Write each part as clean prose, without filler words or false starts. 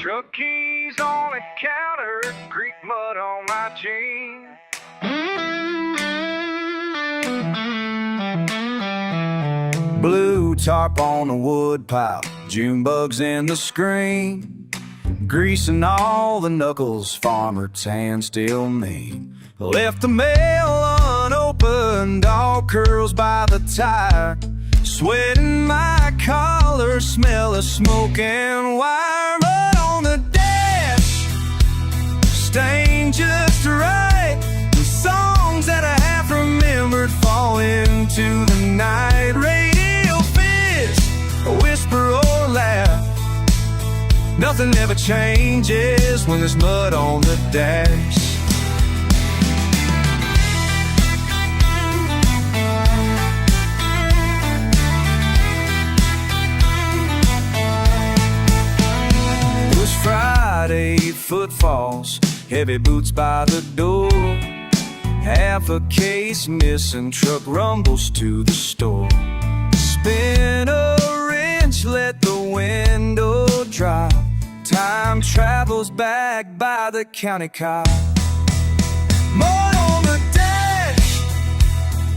Truck keys on the counter, Greek mud on my jeans. Blue tarp on the wood pile, June bugs in the screen, greasing all the knuckles, farmer tan still mean. Left the mail unopened, all curls by the tire, sweating my collar, smell of smoke and wire. Mud on the dash, stained just right, the songs that I half remembered fall into the night. Radio fizz, a whisper or laugh, nothing ever changes when there's mud on the dash. Friday, footfalls, heavy boots by the door, half a case missing, truck rumbles to the store. Spin a wrench, let the window drop, time travels back by the county cop. Mud on the dash,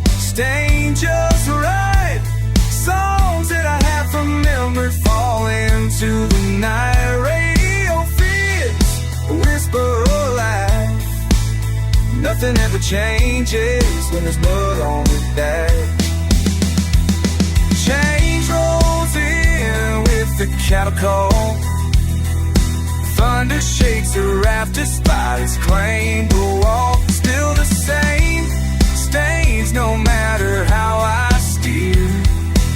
stained just right, songs that I half remembered fall into the night. Radio fizz, a whisper or laugh, nothing ever changes when there's mud on the dash. Change rolls in with the cattle call, thunder shakes the raft despite its claim. The wall still the same, stains no matter how I steer.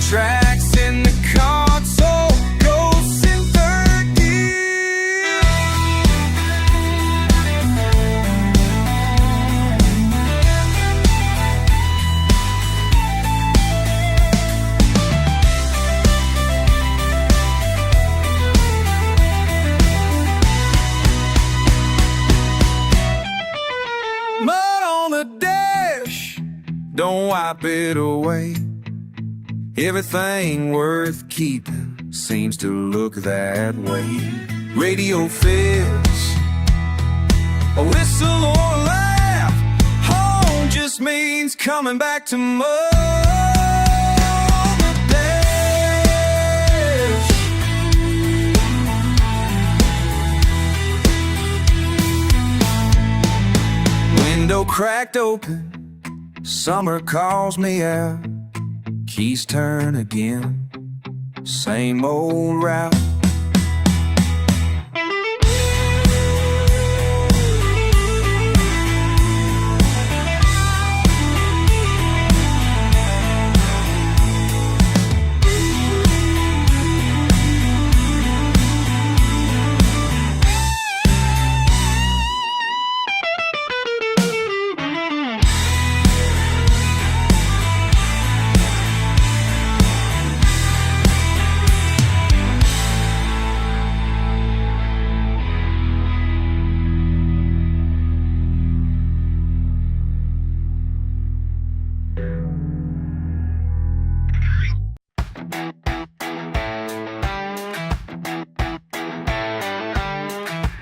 Tracks in the console, ghosts in third gear. Mud on the dash, don't wipe it away. Everything worth keeping seems to look that way. Radio fizz, a whistle or a laugh, home just means coming back to mud. The dash. Window cracked open, summer calls me out. Keys turn again, same old route.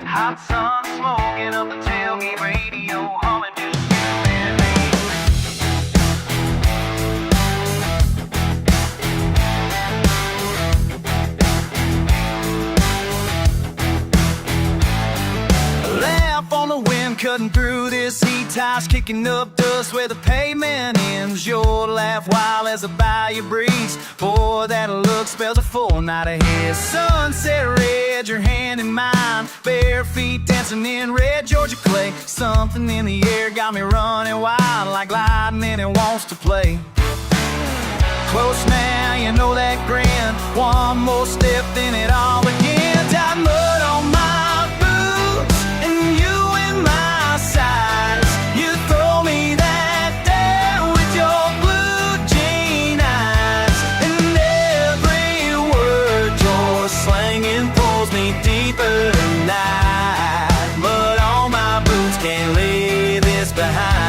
Hot sun smoking up the tailgate, radio humming, just you and me. A laugh on the wind cutting through this heat, tires kicking up dust where the pavement ends. Your laugh wild as a bayou breeze, boy that look spells a full night ahead. Sunset red, your hand in mine, bare feet dancing in red Georgia clay. Something in the air got me running wild, like lightning it wants to play. Close now, you know that grin, one more step then it all begins. Got mud on my boots and you in my sides. You throw me that there with your blue jean eyes, and every word you're slanging pulls me deeper tonight. Mud on my boots, can't leave this behind.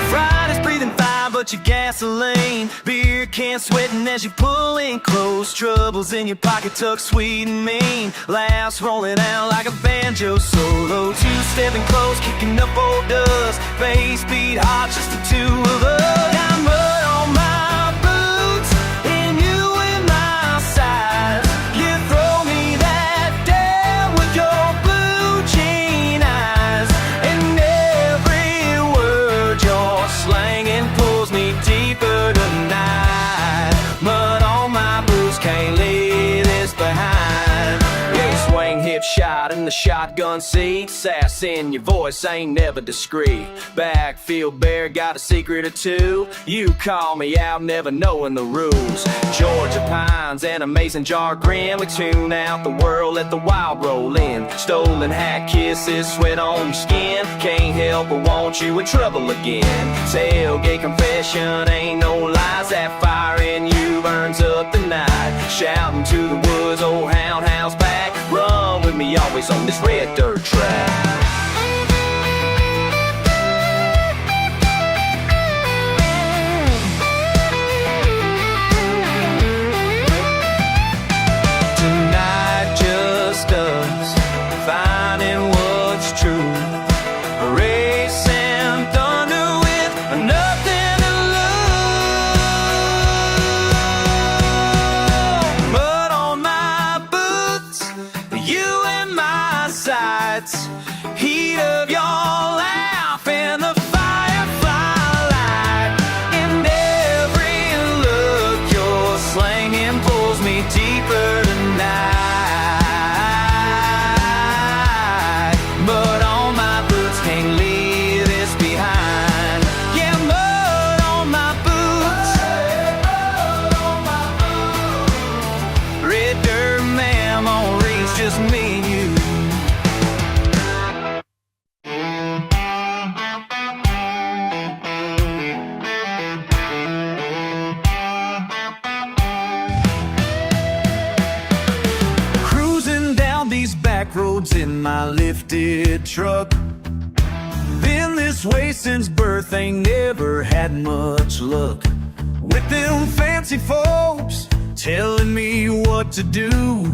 Friday's breathing fire, but your gasoline, beer can sweating as you pull in close. Troubles in your pocket tucked sweet and mean. Laughs rolling out like a banjo solo. Two-stepping close, kicking up old dust. Bass beat hot, just the two of us. Got mud on my boots and you in my sides. You throw me that down with your blue jean eyes. And every word you're slanging pulls me deeper tonight. Mud on my boots, can't leave this behind. Yeah, swing hip shot in the shotgun seat. Sass in your voice ain't never discreet. Backfield bear, got a secret or two. You call me out, never knowing the rules. Georgia pines and amazing jar grin. We tune out the world, let the wild roll in. Stolen hat kisses, sweat on your skin. Can't help but want you in trouble again. Tailgate confession, ain't no lies. That fire in you burns up the night. Shouting to the woods, old hound house back. Run with me always on this red dirt track. Tonight just us, finding what's true. Racing thunder with nothing to lose. Mud on my boots, you and my sights. Heat of your laugh and the firefly light. And every look you're slanging pulls me deeper tonight. Mud on my boots, can't leave this behind. Yeah, mud on my boots. Red dirt memories, just me and you. Cruising down these back roads in my lifted truck. Been this way since birth, ain't never had much luck. With them fancy folks telling me what to do.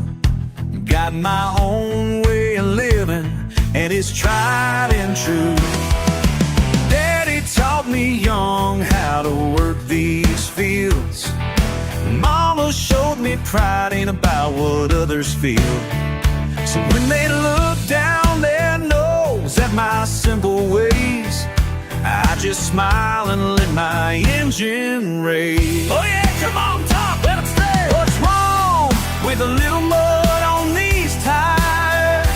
Got my own way of living, and it's tried and true. Daddy taught me young how to work these fields. Mama showed me pride ain't about what others feel. So when they look down their nose at my simple ways, I just smile and let my engine rage. Oh yeah, come on, talk, let 'em stay. What's wrong with a little mud on these tires?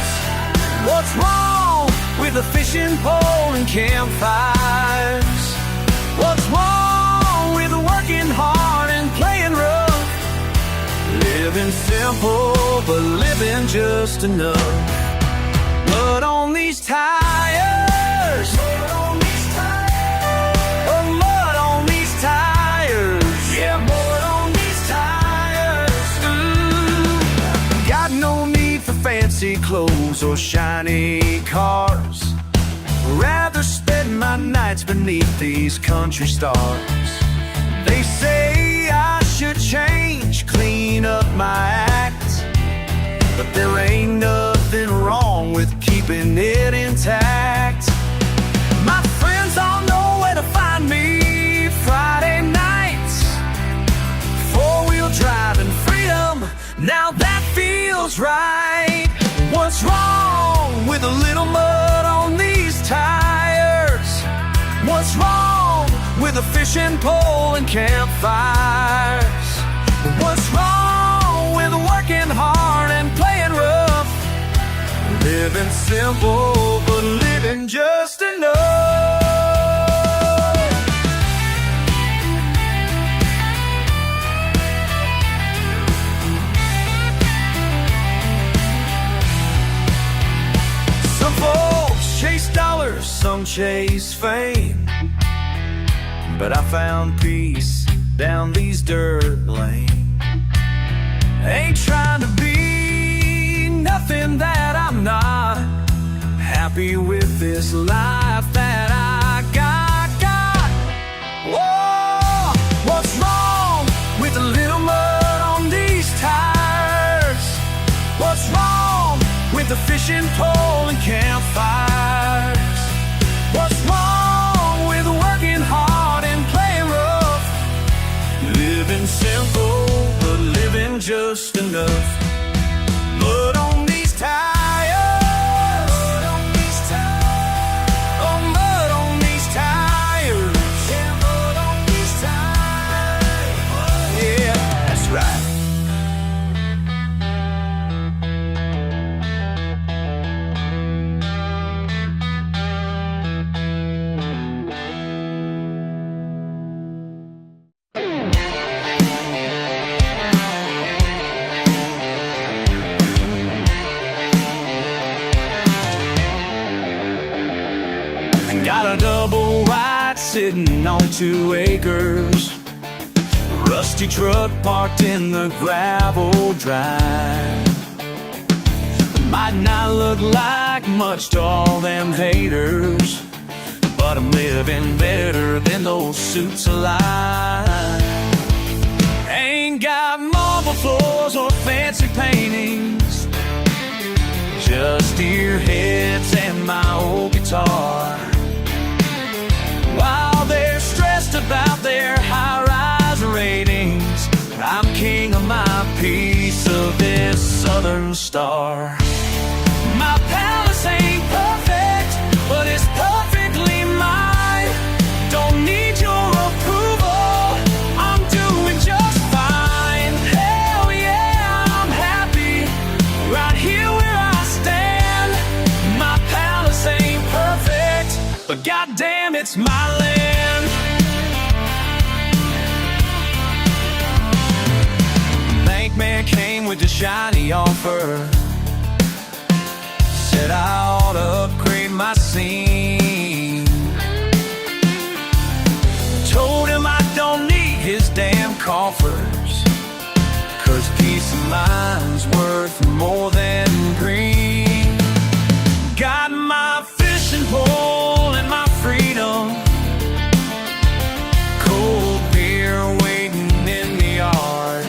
What's wrong with a fishing pole and campfires? What's wrong with working hard and playing rough? Living simple, but living just enough. Mud on these tires. Mud on these tires. Oh, mud on these tires. Yeah, mud on these tires. Ooh. Got no need for fancy clothes or shiny cars. Rather spend my nights beneath these country stars. They say I should change, clean up my act, but there ain't nothing wrong with keeping it intact. My friends all know where to find me Friday nights. Four-wheel drive and freedom, now that feels right. What's wrong with a little mud on these tires? What's wrong with a fishing pole and campfires? What's wrong with working hard and playing rough? Living simple, but living just enough. Some folks chase dollars, some chase fame, but I found peace down these dirt lanes. Ain't trying to be nothing that I'm not. Happy with this life that I got. Whoa, what's wrong the fishing pole and campfires. What's wrong with working hard and playing rough? Living simple, but living just enough. Mud on these tires. Mud on these tires. Oh, mud on these tires. Yeah, mud on these tires. Yeah, that's right. Got a double wide sitting on 2 acres. Rusty truck parked in the gravel drive. Might not look like much to all them haters, but I'm living better than those suits alive. Ain't got marble floors or fancy paintings, just deer heads and my old guitar. While they're stressed about their high-rise ratings, I'm king of my piece of this southern star. My palace ain't perfect, but it's perfectly mine. Don't need your approval, I'm doing just fine. Hell yeah, I'm happy right here where I stand. My palace ain't perfect, but goddamn, it's my land. Bank man came with a shiny offer, said I ought to upgrade my scene. Told him I don't need his damn coffers, 'cause peace of mind's worth more than green. Got my fishing pole and my freedom, cold beer waiting in the yard.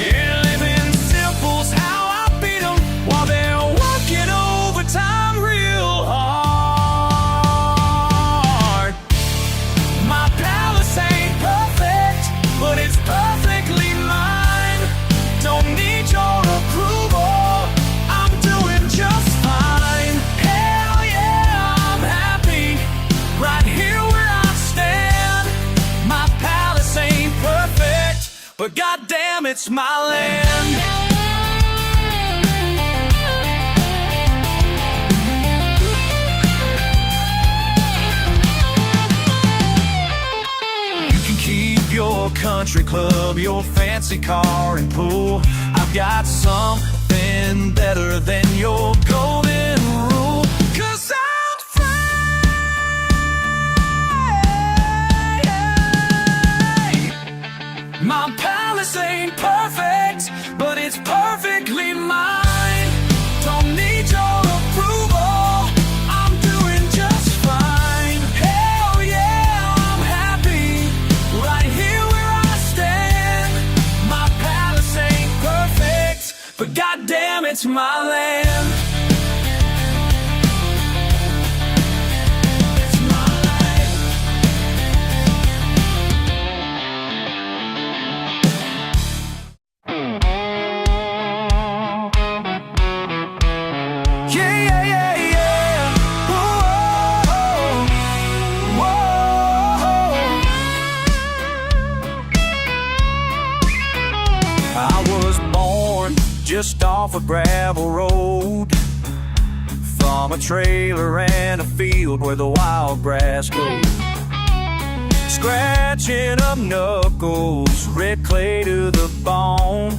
Yeah, living simple's how I beat them while they're working overtime real hard. My palace ain't perfect, but it's perfectly mine. Don't need your approval, I'm doing just fine. Hell yeah, I'm happy right here where I stand. My palace ain't perfect, but goddamn, it's my land. You can keep your country club, your fancy car and pool. I've got something better than your golden rule, 'cause I'm free. My palace ain't perfect, but it's perfectly mine. Don't need your approval, I'm doing just fine. Hell yeah, I'm happy right here where I stand. My palace ain't perfect, but goddamn, it's my land. It's my land. Yeah, yeah, yeah, yeah. Whoa, whoa. I was born just off a gravel road, from a trailer and a field where the wild grass grows. Scratching up knuckles, red clay to the bone.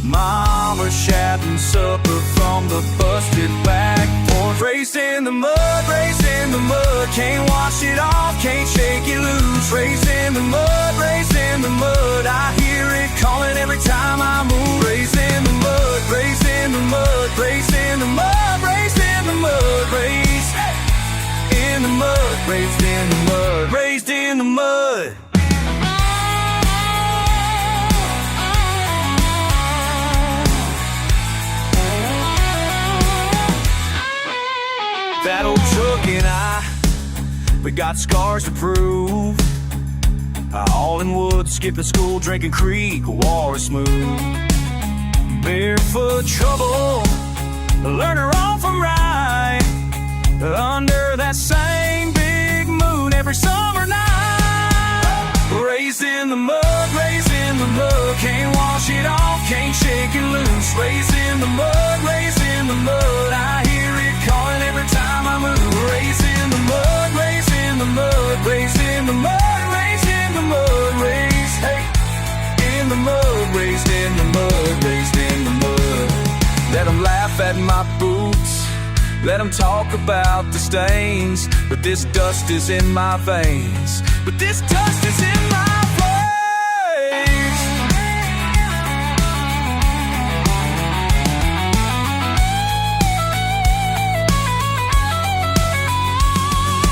Mama shouting supper from the busted back porch. Race in the mud, race in the mud. Can't wash it off, can't shake it loose. Race in the mud, race in the mud. I hear it calling every time I move. Race in the mud, race in the mud. Race in the mud, race in the mud. Race in the mud, raised in the mud. Raised in the mud. got scars to prove. All in wood, skipping school, drinking Creedwater Smooth. Barefoot trouble, learning wrong from right, under that same big moon every summer night. Raised in the mud, raised in the mud, can't wash it off, can't shake it loose. Raised in the mud, raised in the mud, I hear it calling every time I move. Raised in the mud, raised in the mud, raised in the mud, raised in the mud, raised, hey, in the mud, raised in the mud, raised in the mud. Let them laugh at my boots, let them talk about the stains, but this dust is in my veins, but this dust is in my veins.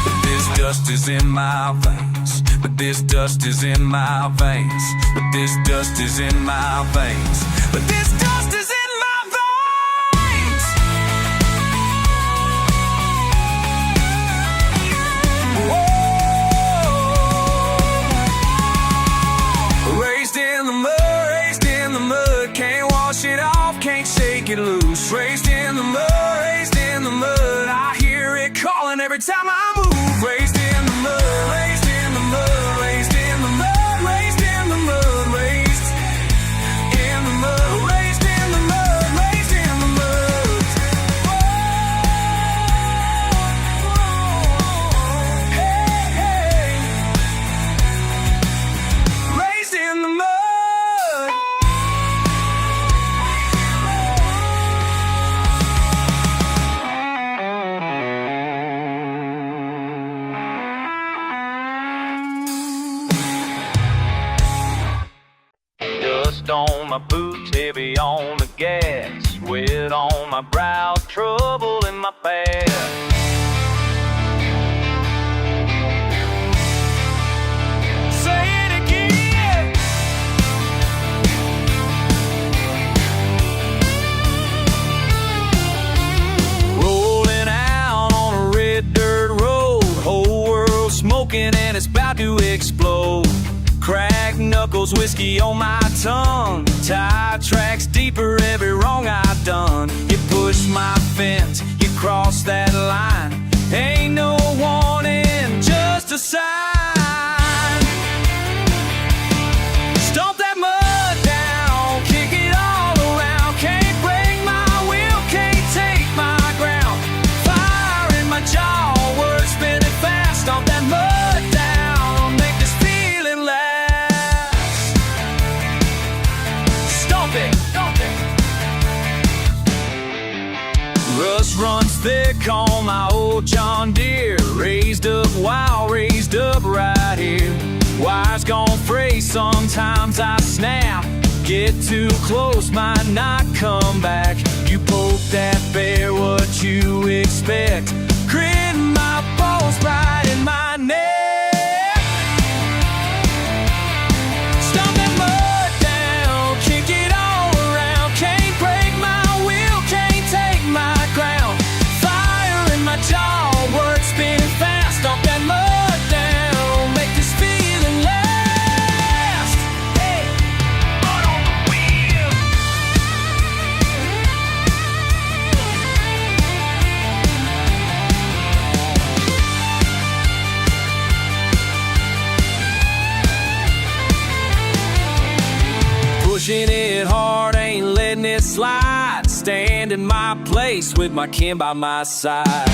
But this dust is in my veins, but this dust is in my veins, but this dust is in my veins, but this dust is in my veins. Whoa. Raised in the mud, raised in the mud, can't wash it off, can't shake it loose. Raised in the mud, raised in the mud, I hear it calling every time I move. Raised in the mud, raised in the mud, raised in the mud, raised in the mud, raised in the mud, raised in the mud, raised in the mud. Hey, hey. Raised in the mud. Dust on my boots, heavy on the gas, sweat on my brow, trouble in my past. Say it again. Rolling out on a red dirt road, whole world smoking and it's about to explode. Cracked knuckles, whiskey on my tongue, tire tracks deeper every wrong I've done. You push my fence, you cross that line, ain't no warning, just a sign. Stomp that mud down, kick it all around, can't break my will, can't take my ground. Fire in my jaw, words spinning fast, stomp that mud down, make this feeling last. Rust runs thick on my old John Deere, raised up wild, raised up right here. Wires gon' fray, sometimes I snap, get too close, might not come back. You poke that bear, what you expect? Grit my balls right in my neck. Stomp that mud down, kick it all around, can't break my will, can't take my ground. Fire in my jaw, words spinning fast, stomp that mud down, make this feeling last. Hey, mud on the wheel. Pushing it hard, ain't letting it slide. Stand in my place with my kin by my side.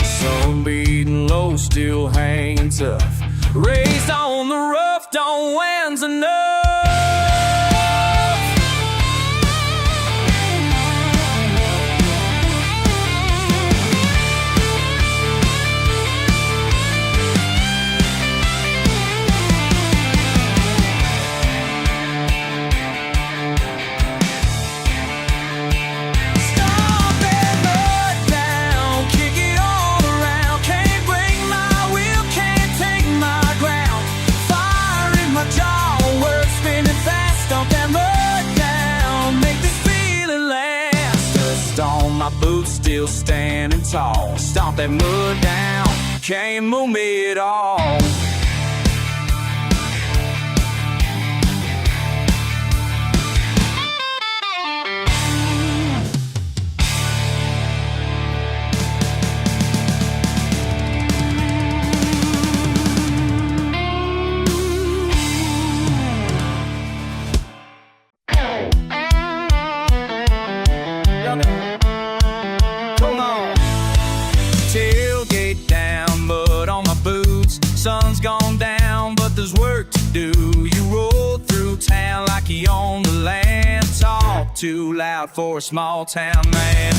Sun beating low, still hanging tough. Raised on the rough, don't wind's enough. Words stomp that mud down, can't move me at all. Sun's gone down, but there's work to do. You roll through town like you own the land. Talk too loud for a small town man.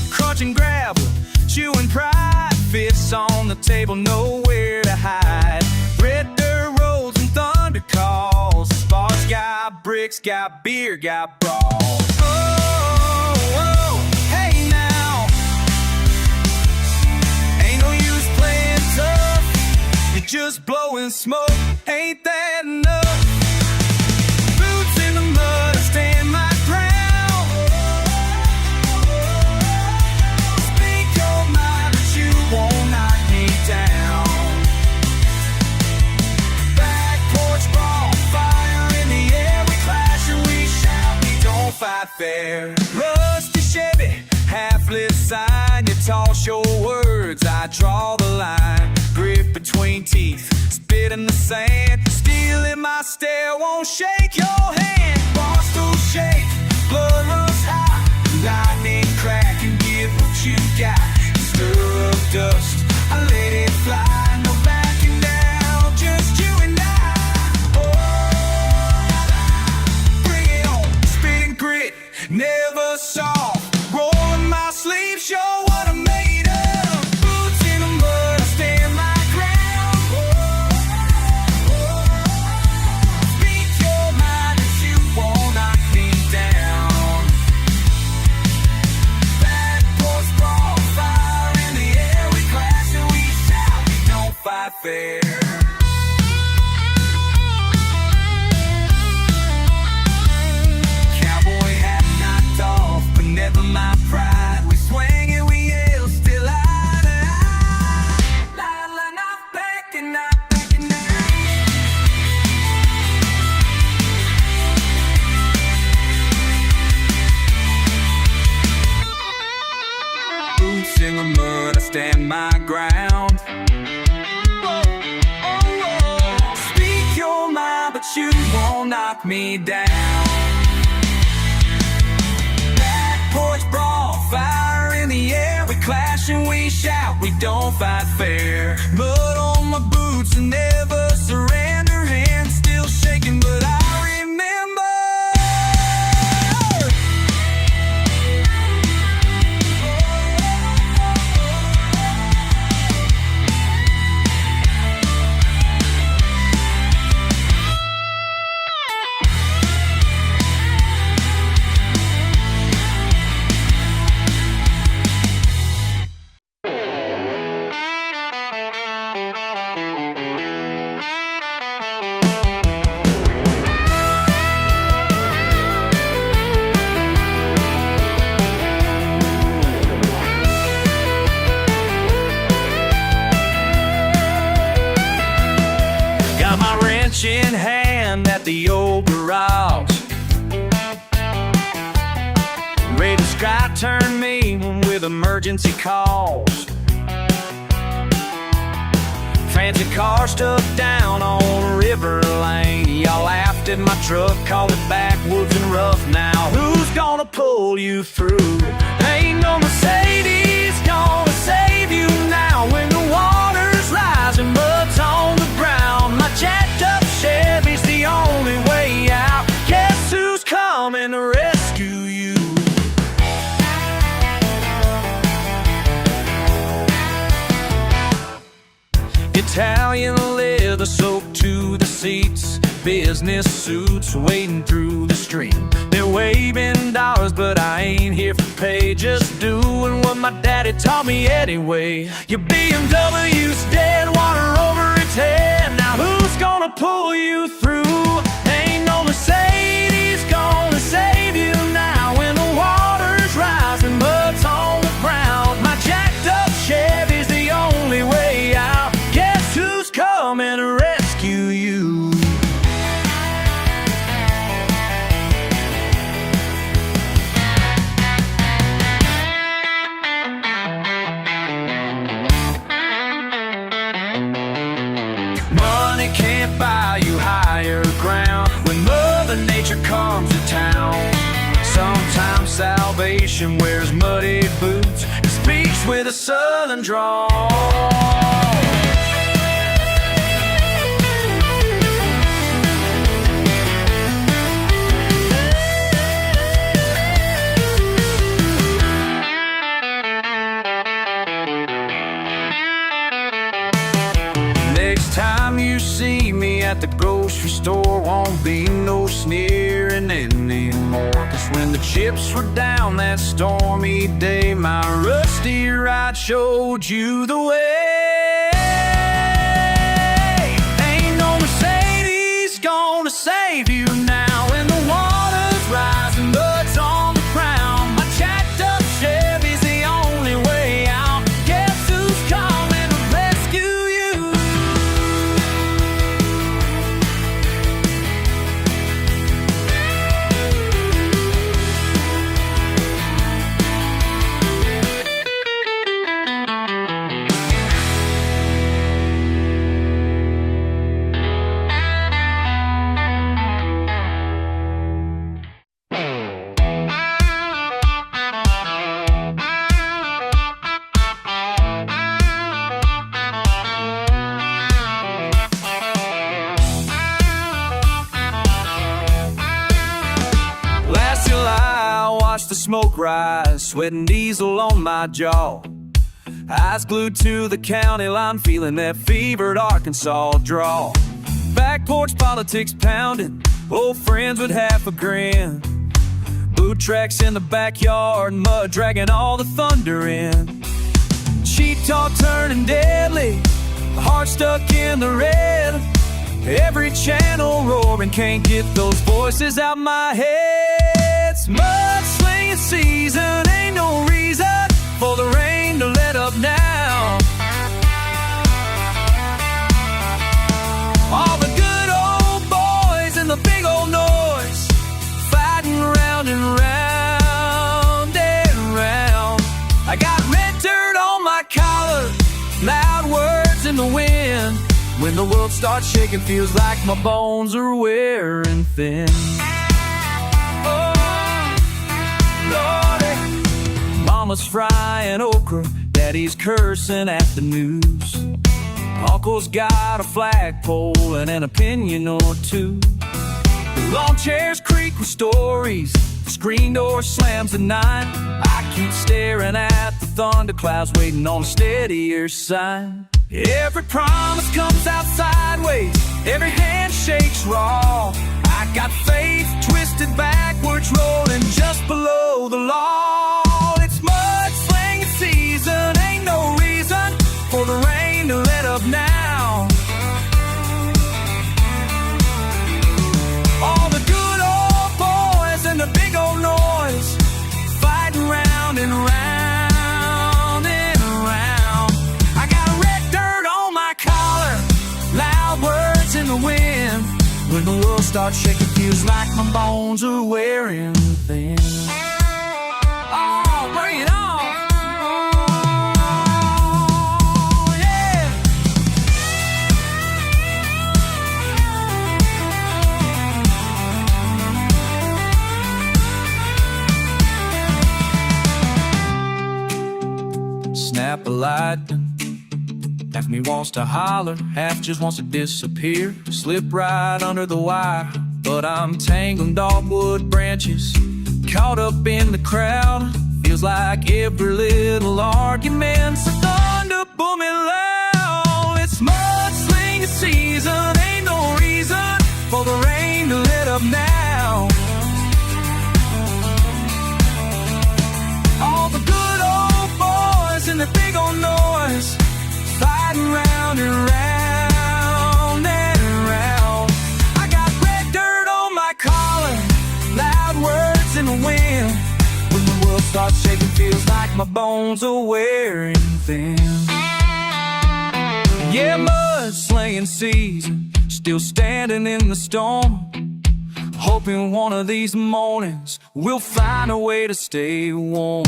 Crunching gravel, chewing pride, fists on the table, nowhere to hide. Red dirt roads and thunder calls. Sparks got bricks, got beer, got brawls. Oh, oh, hey now, ain't no use playing tough. You're just blowing smoke, ain't that enough? Boots in the mud, I stand my ground. Speak your mind, but you won't knock me down. Back porch brawl, fire in the air. We clash and we shout, we don't fight fair. Rusty Chevy, half-lit sign. You toss your words, I draw the line. Grip between teeth, spit in the sand. Steel in my stare, won't shake your hand. Boss don't shake, blood runs high. Lightning crack and give what you got. Stir up dust, I let it fly. No backing down, just you and I. Oh, bring it on, spit and grit, never soft. Rolling my sleeves, show what I'm made of. Boots in the mud, I stand my ground. Speak your mind, but you won't knock me down. Back porch brawl, fire in the air. We clash and we shout, we don't fight fair. Cowboy hat knocked off, but never my pride. We swing and we yell, still eye to eye. La, not backing, not backing down. Boots in the mud, I stand my ground. Speak your mind, but you won't knock me down. Porch brawl, fire in the air. We clash and we shout, we don't fight fair. Mud on my boots and never surrender. Hands still shaking, but I remember. In hand at the old garage, ready to sky turn me with emergency calls. Fancy car stuck down on River Lane. Y'all laughed at my truck, called it backwoods and rough. Now who's gonna pull you through? Ain't no Mercedes gonna save you now. When the water's rising, mud's on the ground. My jacked up Chevy's the only way out. Guess who's coming to rescue you? Italian leather soaked to the seats, business suits waiting through the street. They're waving dollars, but I ain't here for pay. Just doing what my daddy taught me anyway. Your BMW's dead, water over its head. Now who's gonna pull you through? Ain't no Mercedes gonna save you now. When the water's rising, mud's on the ground. My jacked up Chevy preacher comes to town. Sometimes salvation wears muddy boots and speaks with a southern drawl. Next time you see me at the grocery store, won't be no sneering anymore. 'Cause when the chips were down that stormy day, my rusty ride showed you the way. Ain't no Mercedes gonna save you now. When the water's rising, mud's on the ground, my jacked up Chevy's the only way out. Guess who's coming to rescue you? Last July, I watched the smoke rise, sweating diesel on my jaw. Eyes glued to the county line, feeling that fevered Arkansas draw. Back porch politics pounding, old friends with half a grin. Boot tracks in the backyard, mud dragging all the thunder in. Cheat talk turning deadly, heart stuck in the red. Every channel roaring, can't get those voices out my head. It's mudslinging season, ain't no reason for the rain to let up now. All the good old boys and the big old noise, fighting round and round and round. I got red dirt on my collar, loud words in the wind. When the world starts shaking, feels like my bones are wearing thin. Oh, Lordy. Mama's frying okra, Daddy's cursing at the news. Uncle's got a flagpole and an opinion or two. The lawn chairs creak with stories, the screen door slams at night. I keep staring at the thunderclouds, waiting on a steadier sign. Every promise comes out sideways, every hand shakes raw. I got faith twisted backwards, rolling just below the law. It's mudslinging season, ain't no reason for the rain to let up now. All the good old boys and the big old noise, fighting round and round and round. I got red dirt on my collar, loud words in the wind. When the world starts shaking, feels like my bones are wearing thin. Oh, bring it on! Oh, yeah! Snap a light, half me wants to holler, half just wants to disappear. Slip right under the wire, but I'm tangled in dogwood branches, caught up in the crowd. Feels like every little argument's a thunder booming loud. It's mudslinging season, ain't no reason for the rain to let up now. All the good old boys and the big old noise, fighting round and round and round. I got red dirt on my collar, loud words in the wind. When the world starts shaking, feels like my bones are wearing thin. Yeah, mudslinging season, still standing in the storm, hoping one of these mornings we'll find a way to stay warm.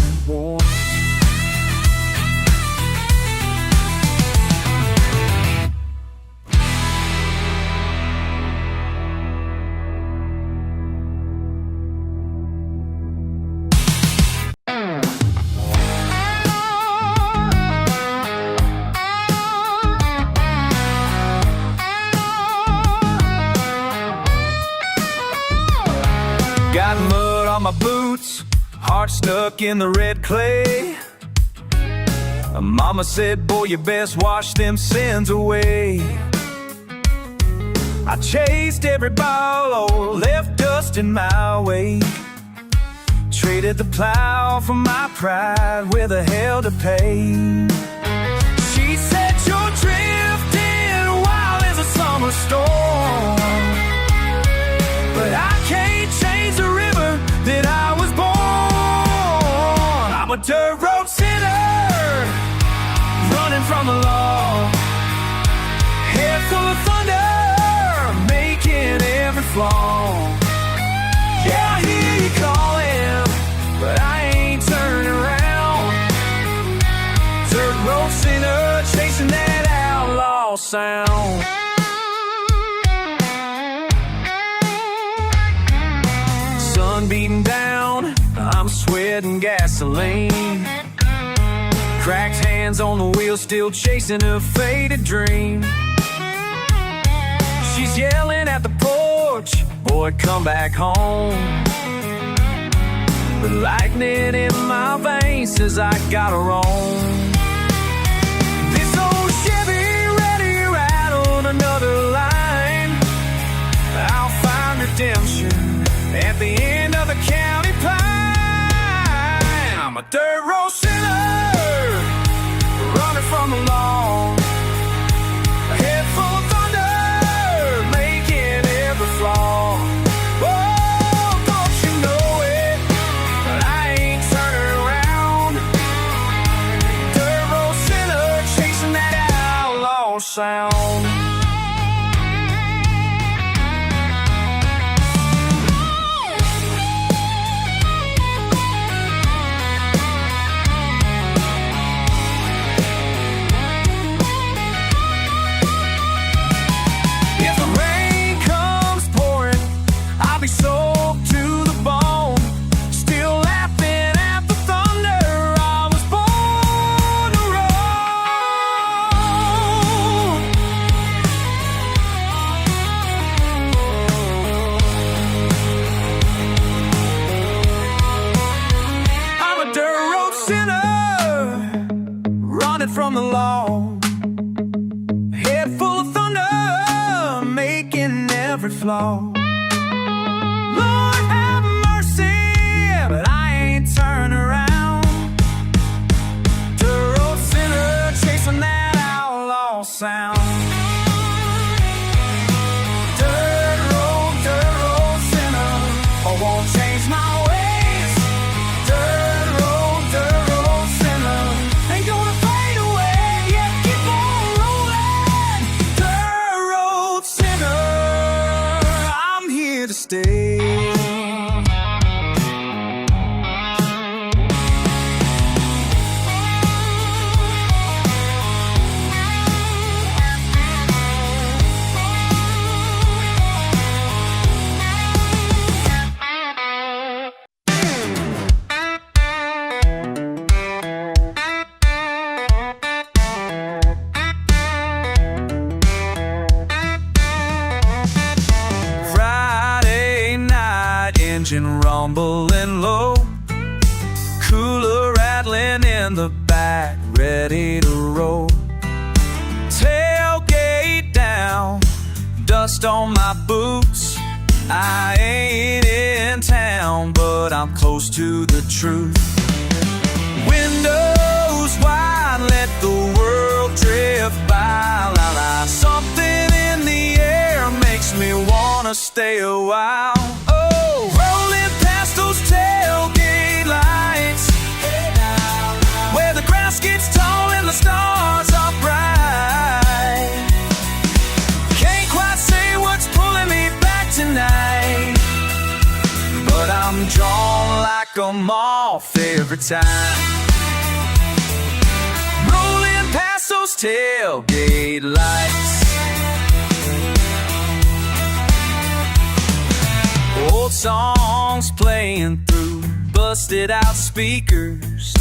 heart stuck in the red clay. Mama said, boy, you best wash them sins away. I chased every ball, oh, left dust in my way. Traded the plow for my pride with a hell to pay. She said, you're drifting wild as a summer storm, but I can't change the river that I was born. I'm a dirt road sinner, running from the law, head full of thunder, making every flaw. Yeah, I hear you calling, but I ain't turning around. Dirt road sinner, chasing that outlaw sound. Sun beating down, I'm sweating gasoline. Cracked hands on the wheel, still chasing a faded dream. She's yelling at the porch, boy, come back home. The lightning in my veins says I got her on. This old Chevy ready to rattle another line. I'll find redemption at the end of the county pine. I'm a dirt road sinner, running from the law, a head full of thunder, making every flaw. Oh, don't you know it, but I ain't turning around. Dirt road sinner, chasing that outlaw sound. From the law, head full of thunder, making every flaw. Lord have mercy, but I ain't turning around. Dirt road sinner, chasing that outlaw sound. Dirt road sinner, I won't change my ways. Dirt road sinner, ain't gonna fade away. Yeah, keep on rolling. Dirt road sinner, I'm here to stay. Engine rumbling low, cooler rattling in the back, ready to roll. Tailgate down, dust on my boots. I ain't in town, but I'm close to the truth. Windows wide, let the world drift by. La la, something in the air makes me wanna stay a while. Rolling past those tailgate lights, where the grass gets tall and the stars are bright. Can't quite say what's pulling me back tonight, but I'm drawn like a moth every time. Rolling past those tailgate lights, old songs playing through busted out speakers,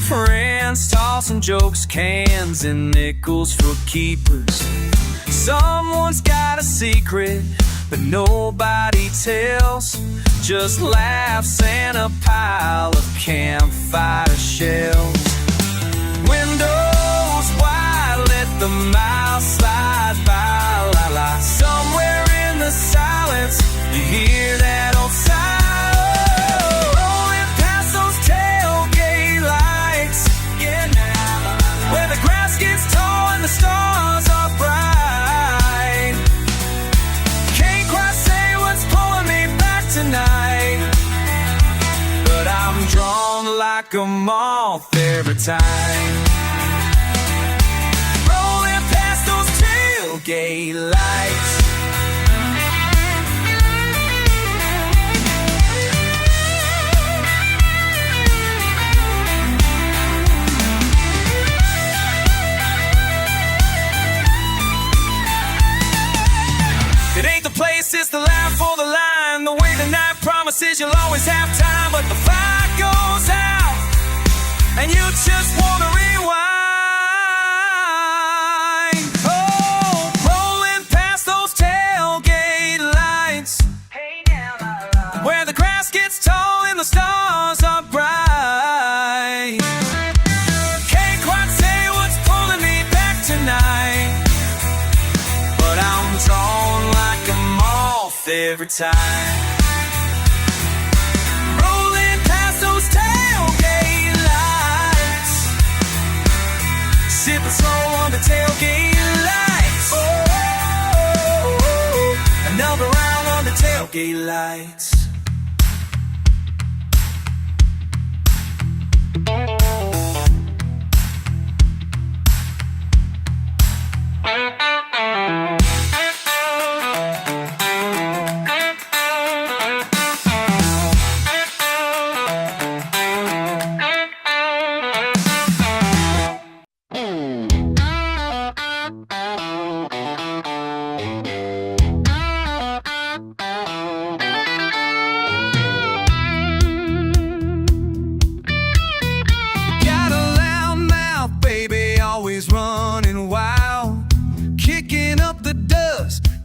friends tossing jokes, cans and nickels for keepers. Someone's got a secret but nobody tells. Just laughs and a pile of campfire shells. Windows wide, let the miles slide by. La la. Somewhere in the silence, you hear that old sigh. Rolling past those tailgate lights. Yeah, now. Where the grass gets tall and the stars are bright. Can't quite say what's pulling me back tonight, but I'm drawn like a moth every time. Rolling past those tailgate lights. It ain't the place, it's the line for the line. The way the night promises you'll always have time, but the fire goes out and you just wanna rewind. Oh, rolling past those tailgate lights. Hey now, where the grass gets tall and the stars are bright. Can't quite say what's pulling me back tonight, but I'm drawn like a moth every time. Rolling past those tailgate lights, sipping slow on the tailgate lights. Oh, another round on the tailgate lights.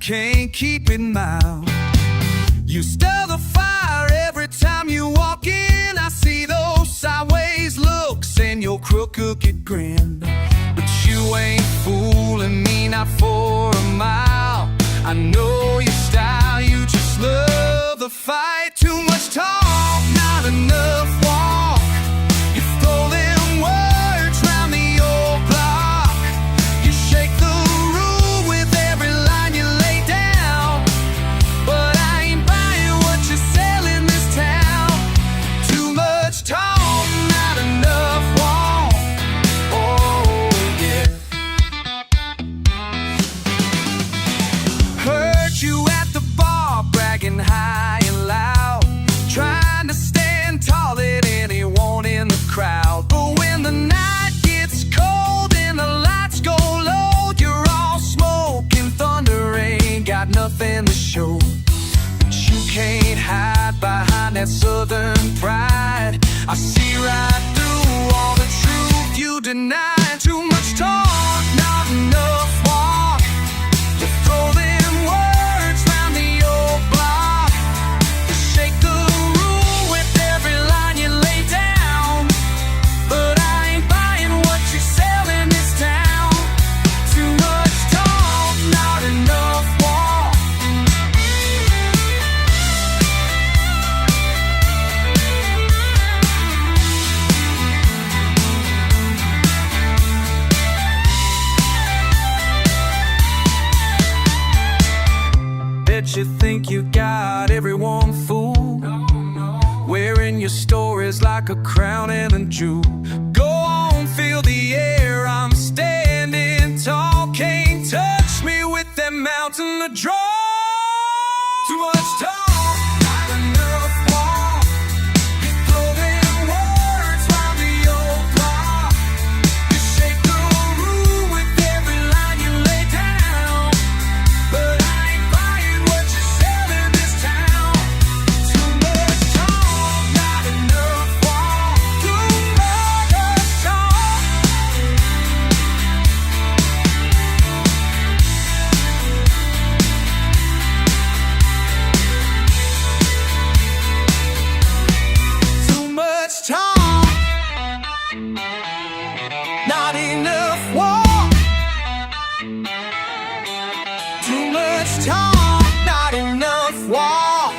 Can't keep it mild. You stir the fire every time you walk in. I see those sideways looks and your crooked grin, but you ain't fooling me, not for a mile. I know your style, you just love the fight. Too much talk, not enough walk. You throw them words round the old block. You shake the room with every line you lay down, but I ain't buying what you're selling this town. Too much talk, not enough walk. Oh yeah. Heard you at the bar bragging high and loud, trying to stand tall at anyone in the crowd. But when the night gets cold and the lights go low, you're all smoke and thunder, ain't got nothing to show. But you can't hide behind that southern pride. I see right through all the truth you deny. Too much talk, not enough walk. You throw them words round the old block. You shake the room with every line you lay down, but I ain't buying what you're selling this town. Too much talk, not enough walk. Bet you think you got everyone fooled, wearing your stories like a crown and a jewel. Go on, feel the air, I'm standing tall. Can't touch me with that mountain of draw. Too much talk, not enough walk. You throw them words round the old block. You shake the room with every line you lay down, but I ain't buying what you're selling this town. Too much talk, not enough walk. Too much talk. talk, not enough walk.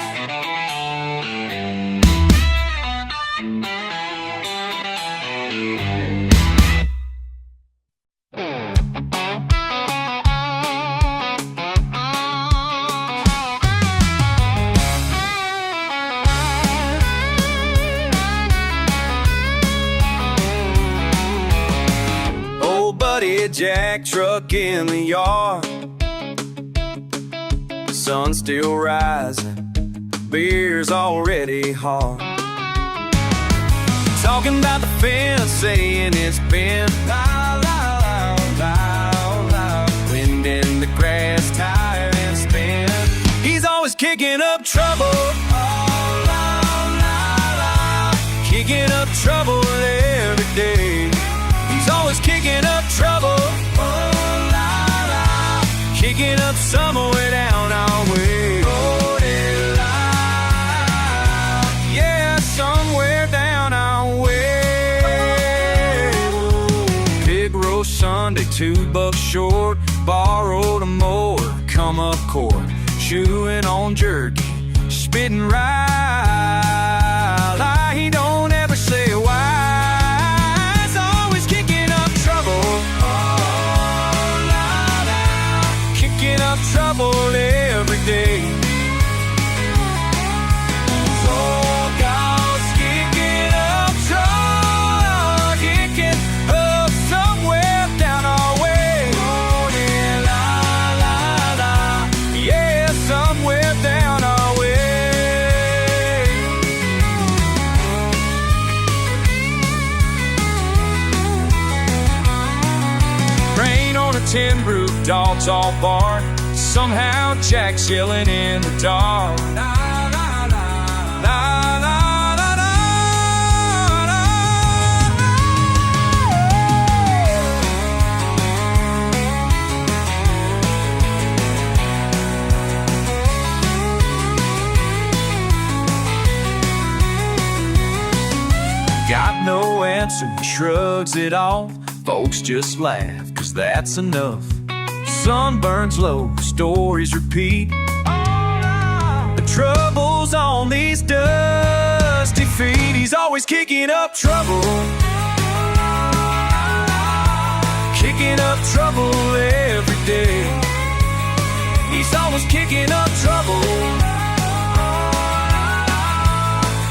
Jack truck in the yard, sun's still rising, beer's already hard. Talking about the fence, saying it's been loud, loud, loud, loud. Wind in the grass, tired and spent. He's always kicking up trouble, oh, loud, loud, loud. Kicking up trouble every day. He's always kicking up trouble, oh, la, la. Kicking up somewhere down our way. Oh, la, yeah, somewhere down our way. Pig roast Sunday, $2 short. Borrowed a mower, come up court. Chewing on jerky, spitting right. Lie, he don't ever say why. Trouble every day. Oh, God's kicking up trouble, kicking up somewhere down our way. Oh, yeah, la, la, la, yeah, somewhere down our way. Rain on a tin roof, dogs all bark. Somehow Jack's yelling in the dark. La, la, la, la, la, la, la, la. Got no answer, he shrugs it off. Folks just laugh, 'cause that's enough. Sun burns low, stories repeat. The trouble's on these dusty feet. He's always kicking up trouble, kicking up trouble every day. He's always kicking up trouble,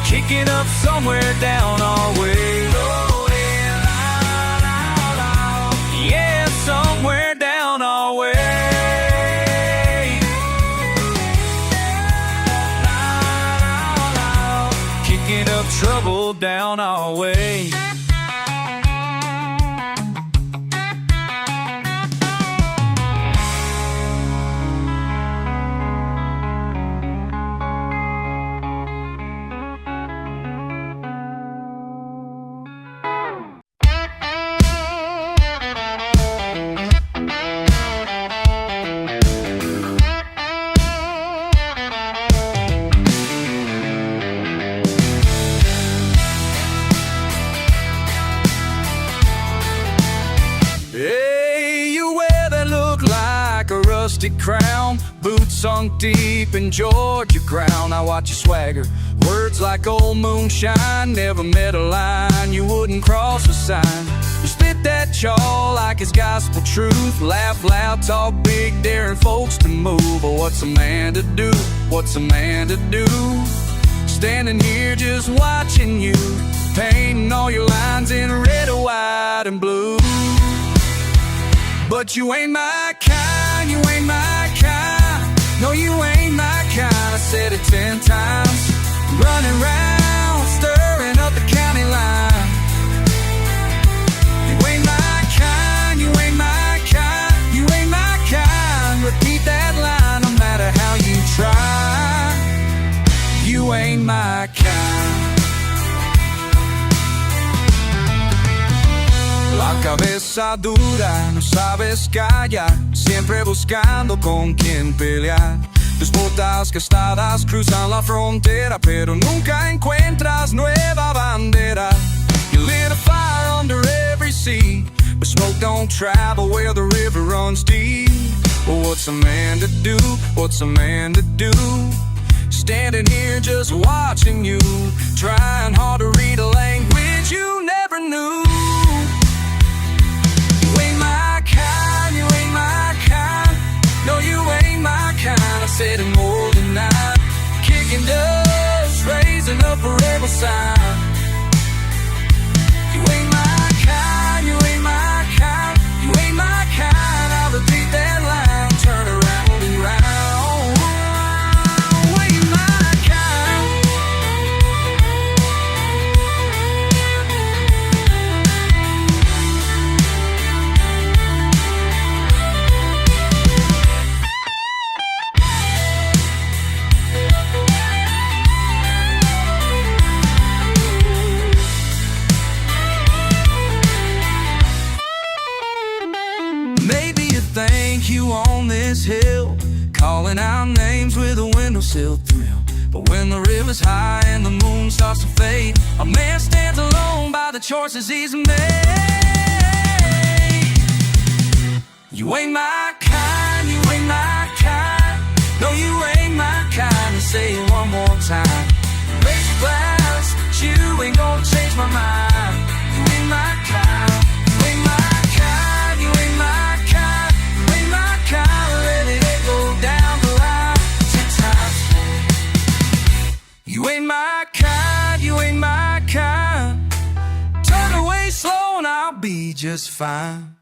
kicking up somewhere down our way. Yeah, somewhere down our way. Kicking up trouble down our way. Crown, boots sunk deep in Georgia ground. I watch you swagger, words like old moonshine. Never met a line you wouldn't cross a sign. You spit that chaw like it's gospel truth. Laugh loud, talk big, daring folks to move. But what's a man to do? What's a man to do? Standing here just watching you, painting all your lines in red, white, and blue. But you ain't my kind, you ain't my kind. No, you ain't my kind. I said it 10 times. Running round, stirring up the county line. You ain't my kind, you ain't my kind. You ain't my kind. Repeat that line no matter how you try. You ain't my kind. La cabeza dura, no sabes callar, siempre buscando con quien pelear. Tus botas gastadas cruzan la frontera, pero nunca encuentras nueva bandera. You lit a fire under every sea, but smoke don't travel where the river runs deep. But What's a man to do? What's a man to do? Standing here just watching you, trying hard to read a language you never knew. You ain't my kind, you ain't my kind. No, you ain't my kind. I said it more than that. Kicking dust, raising up a rebel sign. You ain't my kind, you ain't my kind. You ain't my kind. I'll repeat that line, turn around and round. You ain't my kind. Maybe you think you own this hill, calling out names with a windowsill thrill. But when the river's high and the moon starts to fade, a man stands alone by the choices he's made. You ain't my kind, you ain't my kind. No, you ain't my kind. To say it one more time, raise your glass, but you ain't gonna change my mind. You ain't my kind, you ain't my kind, you ain't my kind, you ain't my kind. Let it go down the line 10 times. You ain't my kind, you ain't my kind. Turn away slow and I'll be just fine.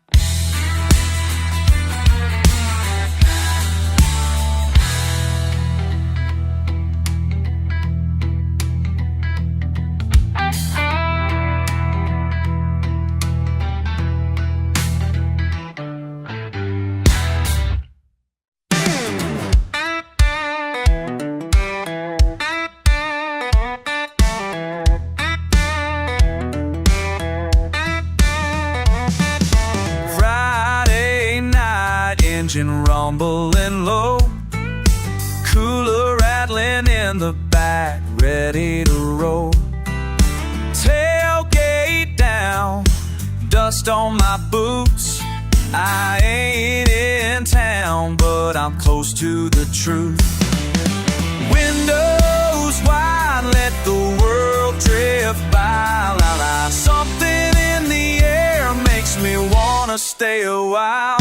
Engine rumbling low, cooler rattling in the back, ready to roll. Tailgate down, dust on my boots. I ain't in town, but I'm close to the truth. Windows wide, let the world drift by. La la, something in the air makes me wanna stay a while.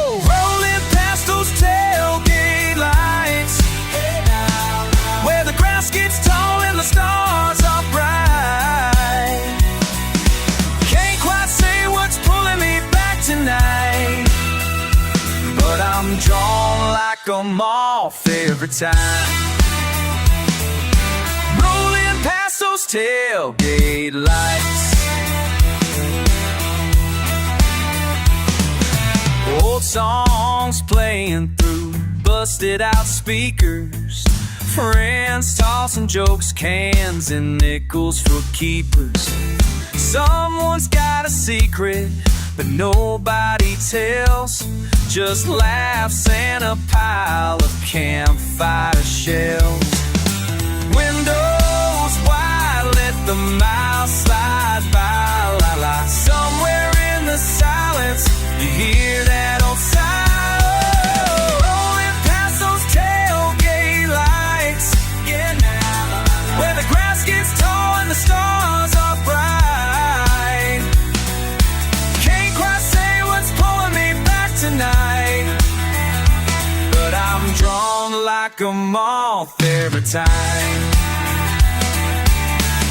Rolling past those tailgate lights, where the grass gets tall and the stars are bright. Can't quite say what's pulling me back tonight, but I'm drawn like a moth every time. Rolling past those tailgate lights, old songs playing through busted out speakers, friends tossing jokes, cans and nickels for keepers. Someone's got a secret, but nobody tells, just laughs and a pile of campfire shells. Windows wide, let the miles slide by. La la, somewhere in the silence you hear that old sigh. Rolling past those tailgate lights, yeah, now, where the grass gets tall and the stars are bright. Can't quite say what's pulling me back tonight, but I'm drawn like a moth every time.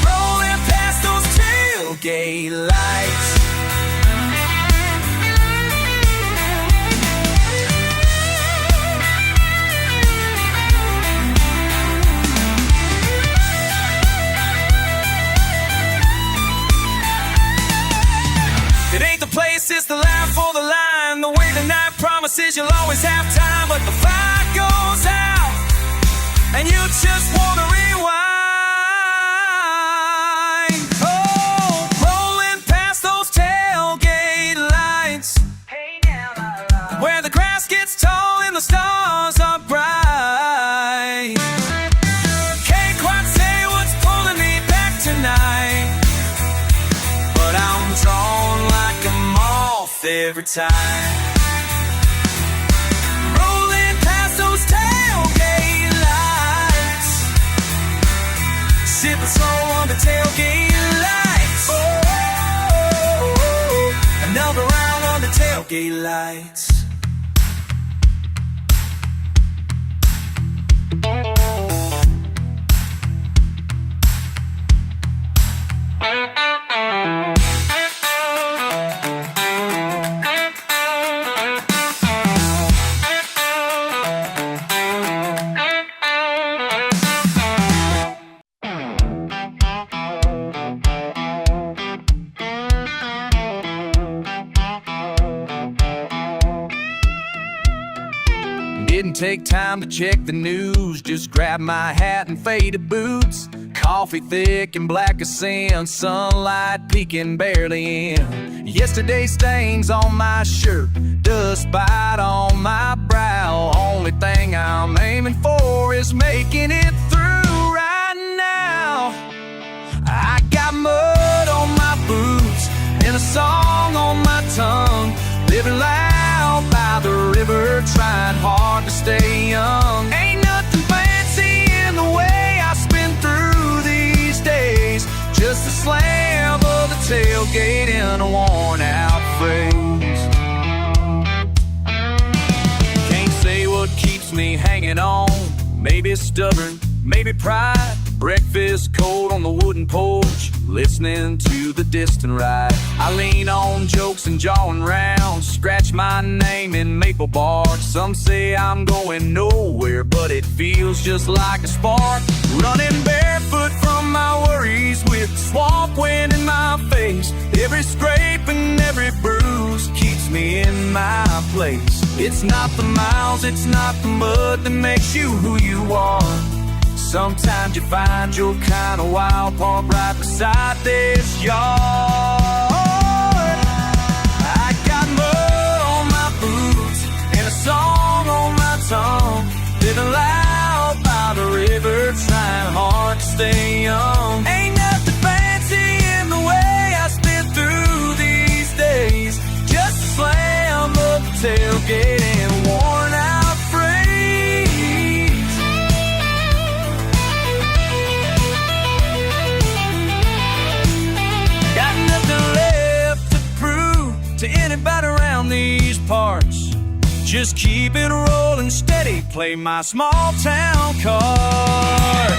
Rolling past those tailgate lights. It ain't the place, it's the line for the line. The way the night promises you'll always have time, but the fire goes out and you just wanna rewind. Oh, rolling past those tailgate lights, where the grass gets tall and the stars are bright. Can't quite say what's pulling me back tonight, but I'm drawn like a moth every time. tailgate lights. Didn't take time to check the news, just grabbed my hat and faded boots. Coffee thick and black as sin, sunlight peeking barely in. Yesterday's stains on my shirt, dust bite on my brow. Only thing I'm aiming for is making it through right now. I got mud on my boots and a song on my tongue, living loud by the river, trying hard to stay young. Ain't nothing fancy in the way I spin through these days, just the slam of the tailgate in a worn out phase. Can't say what keeps me hanging on, maybe stubborn, maybe pride. Breakfast cold on the wooden porch, listening to the distant ride. I lean on jokes and jawing round, scratch my name in maple bark. Some say I'm going nowhere, but it feels just like a spark. Running barefoot from my worries with swamp wind in my face. Every scrape and every bruise keeps me in my place. It's not the miles, it's not the mud that makes you who you are. Sometimes you find your kind of wild park right beside this yard. I got mud on my boots and a song on my tongue, living loud by the river, trying hard to stay young. Ain't nothing fancy in the way I spin through these days, just a slam of the tailgate and worn out freight. To anybody around these parts, just keep it rolling steady, play my small town card.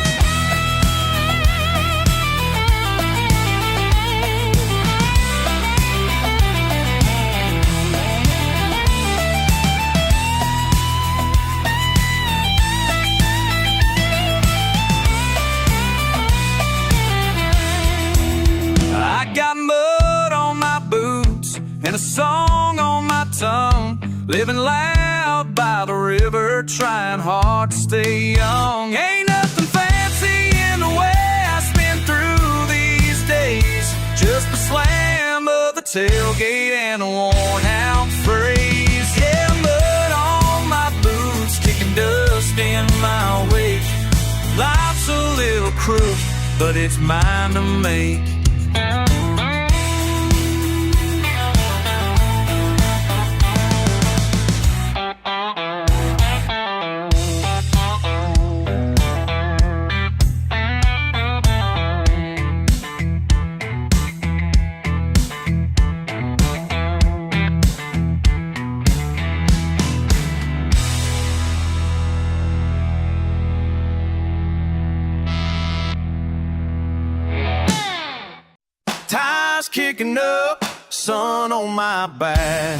I got mud on my boots and a song on my tongue, living loud by the river, trying hard to stay young. Ain't nothing fancy in the way I spin through these days, just the slam of the tailgate and a worn out phrase. Yeah, mud on my boots, kicking dust in my wake. Life's a little crook, but it's mine to make. Tires kicking up, sun on my back.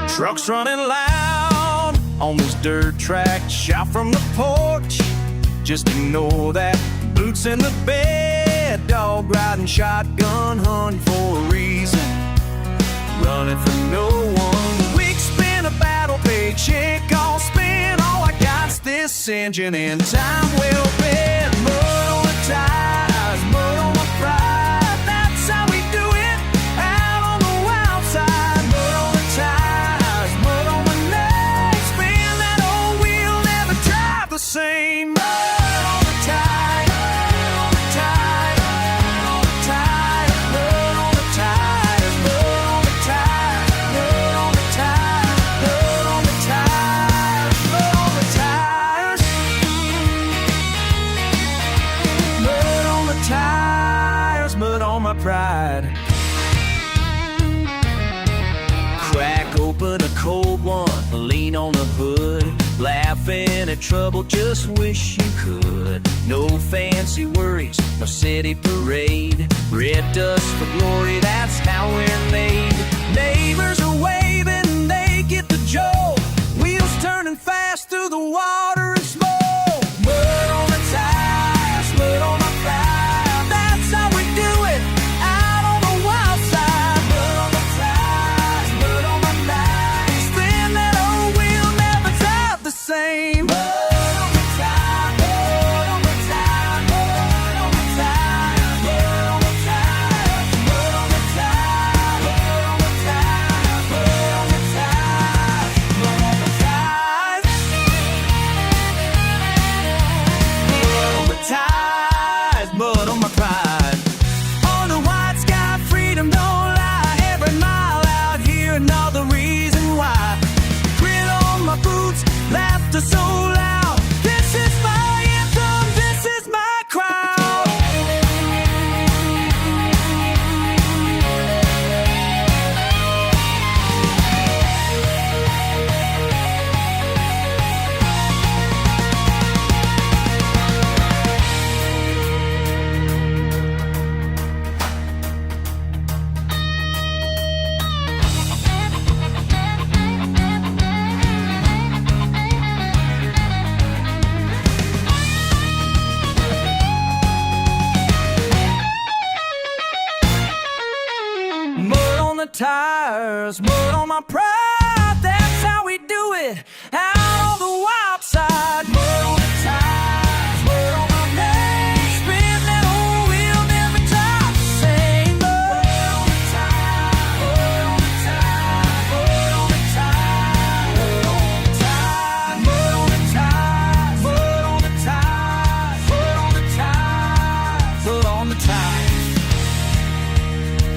Trucks running loud on this dirt track, shout from the porch, just ignore that. Boots in the bed, dog riding shotgun, hunting for a reason, running from no one. Week spin a battle, paycheck all spent. All I got's this engine and time well spent. Mud on the tires, mud on my pride. That's how we do it out on the wild side. Mud on the tires, mud on my neck. Spin that old wheel, never drive the same. Mud on the tires, mud on the tires, mud on the tires, mud on the tires, mud on the tires. pride. Crack open a cold one, lean on the hood, laughing at trouble, just wish you could. No fancy worries, no city parade, red dust for glory, that's how we're made. Neighbors are waving, they get the jolt, wheels turning fast through the water and smoke. Mud on the tires, mud on my pride, that's how we do it out on the wild side. Mud on the tires, mud on my mind, spin that old wheel, never drive the same. Mud on the tires, mud on the tires, mud on the tires, mud on the tires, mud on the tires, mud on the tires, mud on the tires, mud on the tires. Ties, mud on my pride. On the white sky, freedom don't lie. Every mile out here, another reason why. Grit on my boots, laughter so loud. This is my anthem, this is my crowd. Mud on the tires, mud on my pride, that's how we do it out on the wild side. Mud on the tires, mud on my name, spin that old wheel, never drive the same. Mud on the tires, mud on the tires, mud on the tires, mud on the tires, mud on the tires, mud on the tires, mud on the tires, mud on the tires.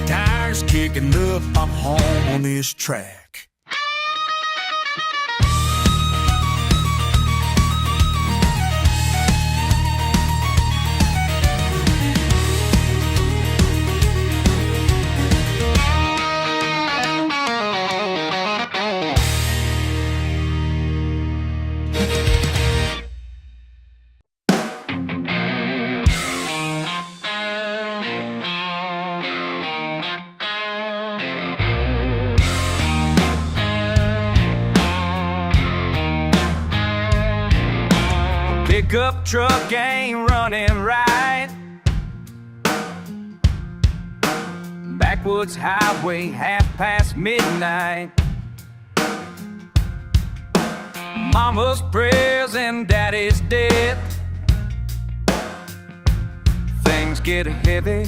Tires kicking up, I'm home on this track. Pickup truck ain't running right. Backwoods highway, midnight. Mama's prayers and daddy's death. Things get heavy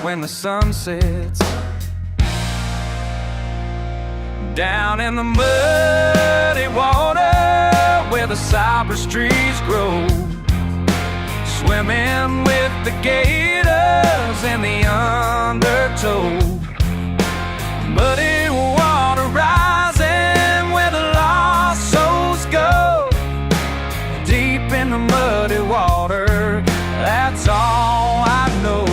when the sun sets. Down in the muddy water where the cypress trees grow, swimming with the gators in the undertow. Muddy water rising where the lost souls go. Deep in the muddy water, that's all I know.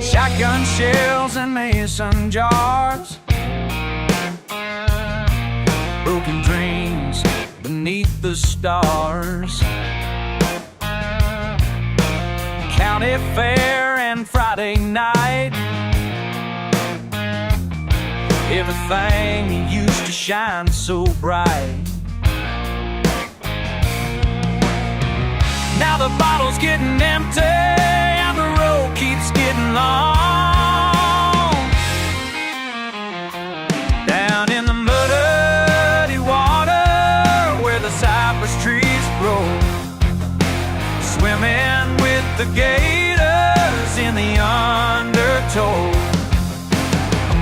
Shotgun shells and mason jars, broken dreams beneath the stars. County fair and Friday night, everything used to shine so bright. Now the bottle's getting empty and the road keeps getting long. Down in the muddy water where the cypress trees grow, swimming with the gators in the undertow.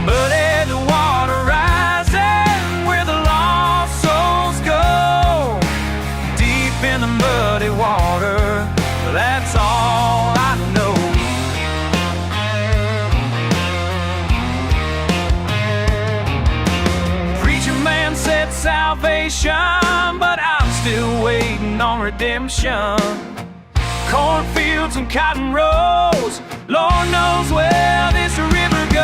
Muddy the water rising where the lost souls go. Deep in the muddy water, that's all I know. Preacher man said salvation, but I'm still waiting waiting on redemption. Cornfields and cotton rows, Lord knows where this river goes.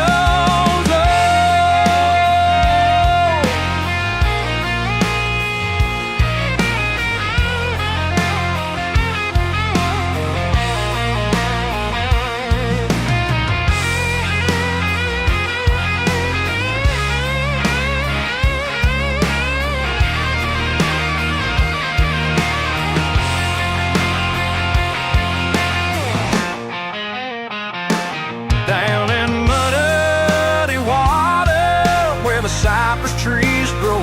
Down in muddy water where the cypress trees grow,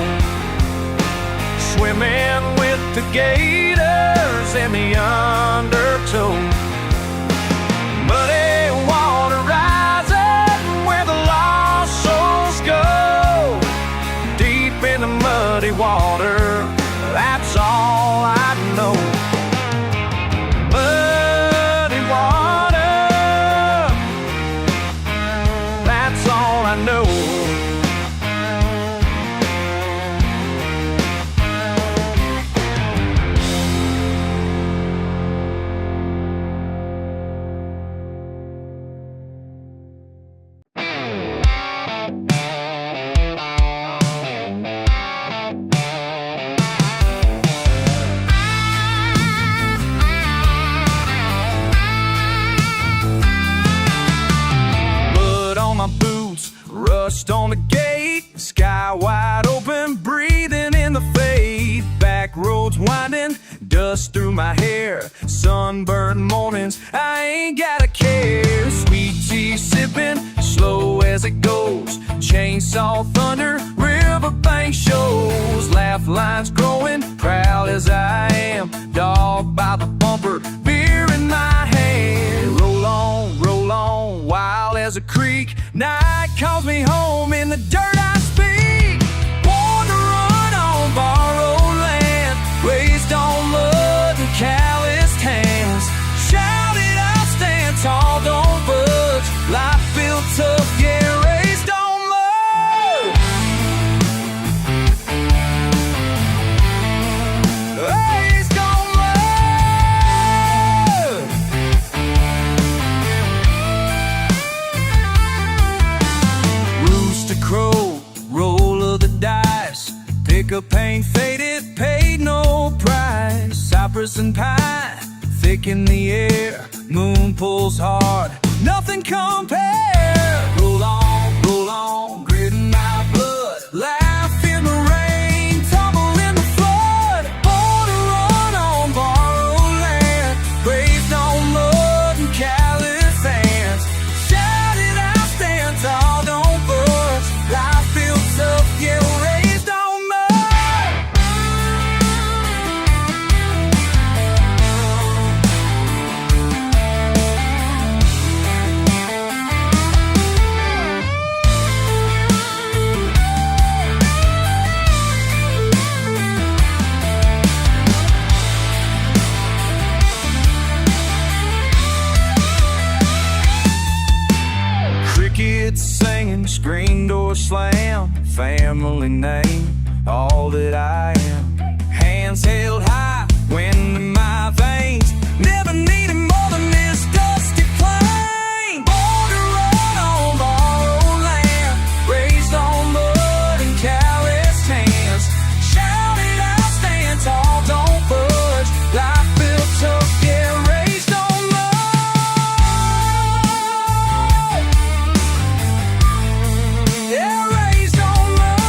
swimming with the gators in the undertow. Muddy water rising where the lost souls go. Deep in the muddy water, that's all I know. Muddy water, that's all I know. Mud on my boots, rust on the gate, sky wide open, breathing in the fade. Back roads winding, dust through my hair, sunburned mornings, I ain't gotta care. Sweet tea sipping, slow as it goes, chainsaw thunder, riverbank shows. Laugh lines growing, proud as I am, dog by the bumper, beer in my hand. Roll on, wild as a creek, night calls me home, in the dirt I speak. Born to run on borrowed land, raised on mud and calloused hands. Shouted I'll stand tall, don't budge, life built tough, yeah, raised on mud. Raised on mud. Rooster crow, roll of the dice, pickup ain't faded, paid no price. Cypress and pine, thick in the air, moon pulls hard, nothing compared. Roll on, grit in my blood, laugh in the rain, tumble in the flood. Born to run on borrowed land, raised on mud and calloused hands. Shouted I'll stand tall, don't budge, life feels tough, yeah, raised on mud. Crickets singing, screen door slam, family name, all that I am. Hands held high, wind in my veins, never needed more than this dusty plain. Born to run on borrowed land, raised on mud and calloused hands. Shouted I'll stand tall, don't budge, life built tough, yeah, raised on mud. Yeah, raised on mud.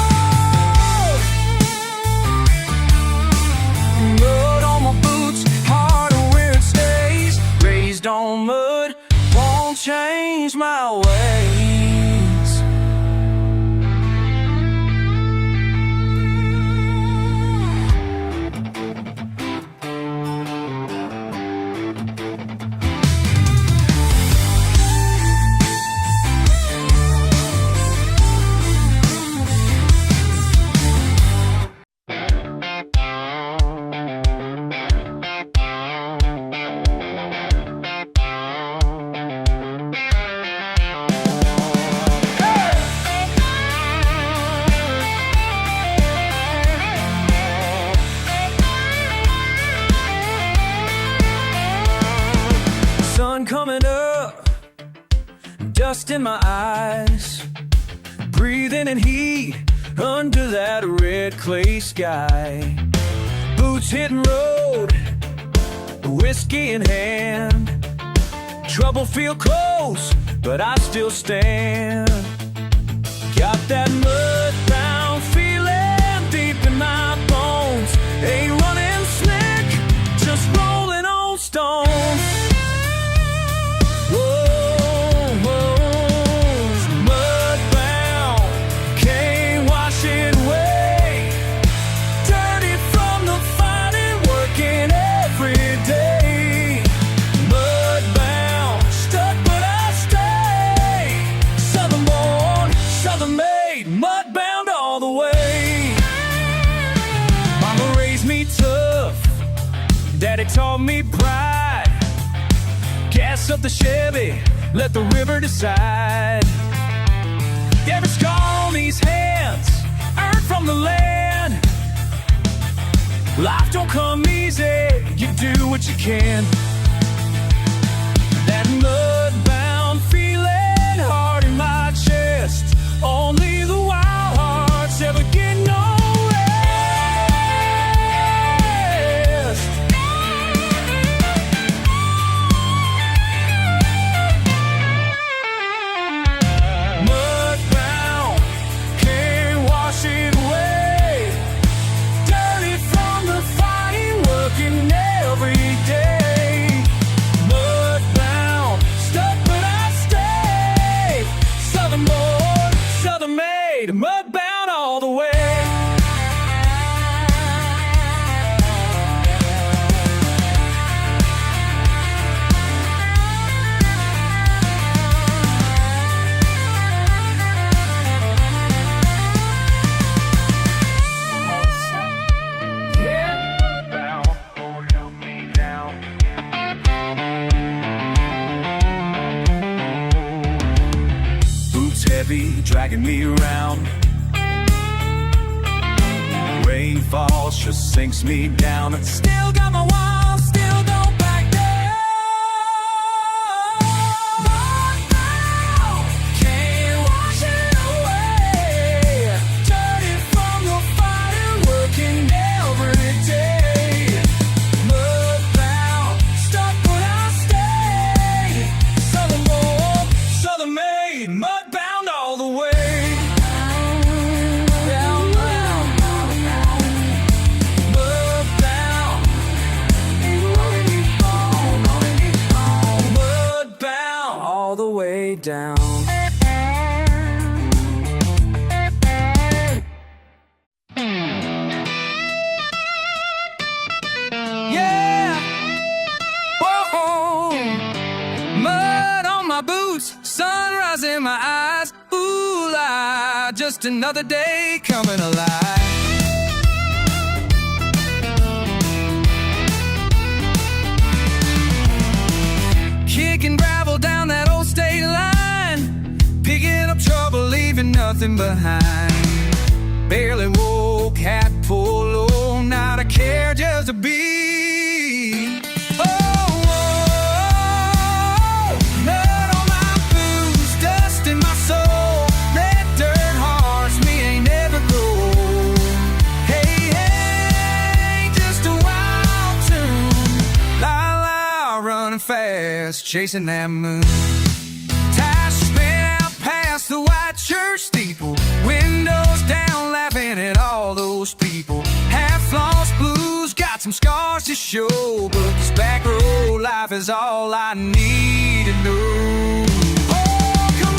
dust in my eyes, breathing in heat under that red clay sky. Boots hitting road, whiskey in hand. Trouble feel close, but I still stand. Got that mud-bound feeling deep in my bones. Ain't running slick, just rolling on stones. Whoa, whoa, mud-bound, can't wash it away. Dirty from the fighting, working every day. Mud-bound, stuck but I stay. Southern born, Southern made, mud-bound all the way. Mama raised me tough, Daddy taught me pride. Gas up the Chevy, let the river decide. Every scar on these hands, earned from the land. Life don't come easy, you do what you can. That mud-bound feeling hard in my chest. Only the wild hearts ever get no rest. Mud-bound, can't wash it away. Dirty from the fighting, working every day. Mud-bound, stuck but I stay. Southern born, Southern made, mud-bound all the way. Boots heavy, dragging me around. Rain falls, just sinks me down. Still got my walls, still don't back down. Mud-bound, can't wash it away. Dirty from the fire, working every day. Mud-bound, stuck but I stay. Southern born, Southern made, mud-bound all the way. Mud-bound all the way down. Yeah! Whoa! Mud on my boots, sunrise in my eyes. Ooh, la, just another day coming alive. Kicking gravel down that old state line, picking up trouble, leaving nothing behind. Barely woke, hat pulled low, not a care, just a beat. Oh, oh, mud on my boots, dust in my soul, red dirt hearts, me ain't never grow. Hey, hey, just a wild tune, la la, running fast, chasing that moon. Tires spin out past the white church steeple, windows down, laughing at all those people. Half lost blues, got some scars to show, but this back road life is all I need to know. Oh, come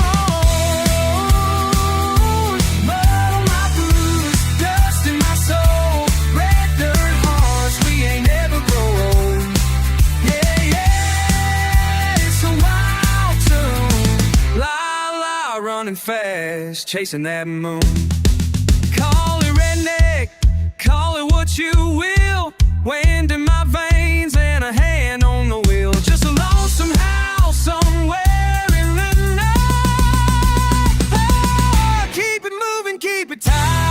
on, mud on my boots, dust in my soul, red dirt hearts, we ain't never grow old. Yeah, yeah, it's a wild tune, la la, running fast, chasing that moon. Call it redneck, call it what you will. Wind in my veins and a hand on the wheel. Just a lonesome house somewhere in the night. Oh, keep it moving, keep it tight.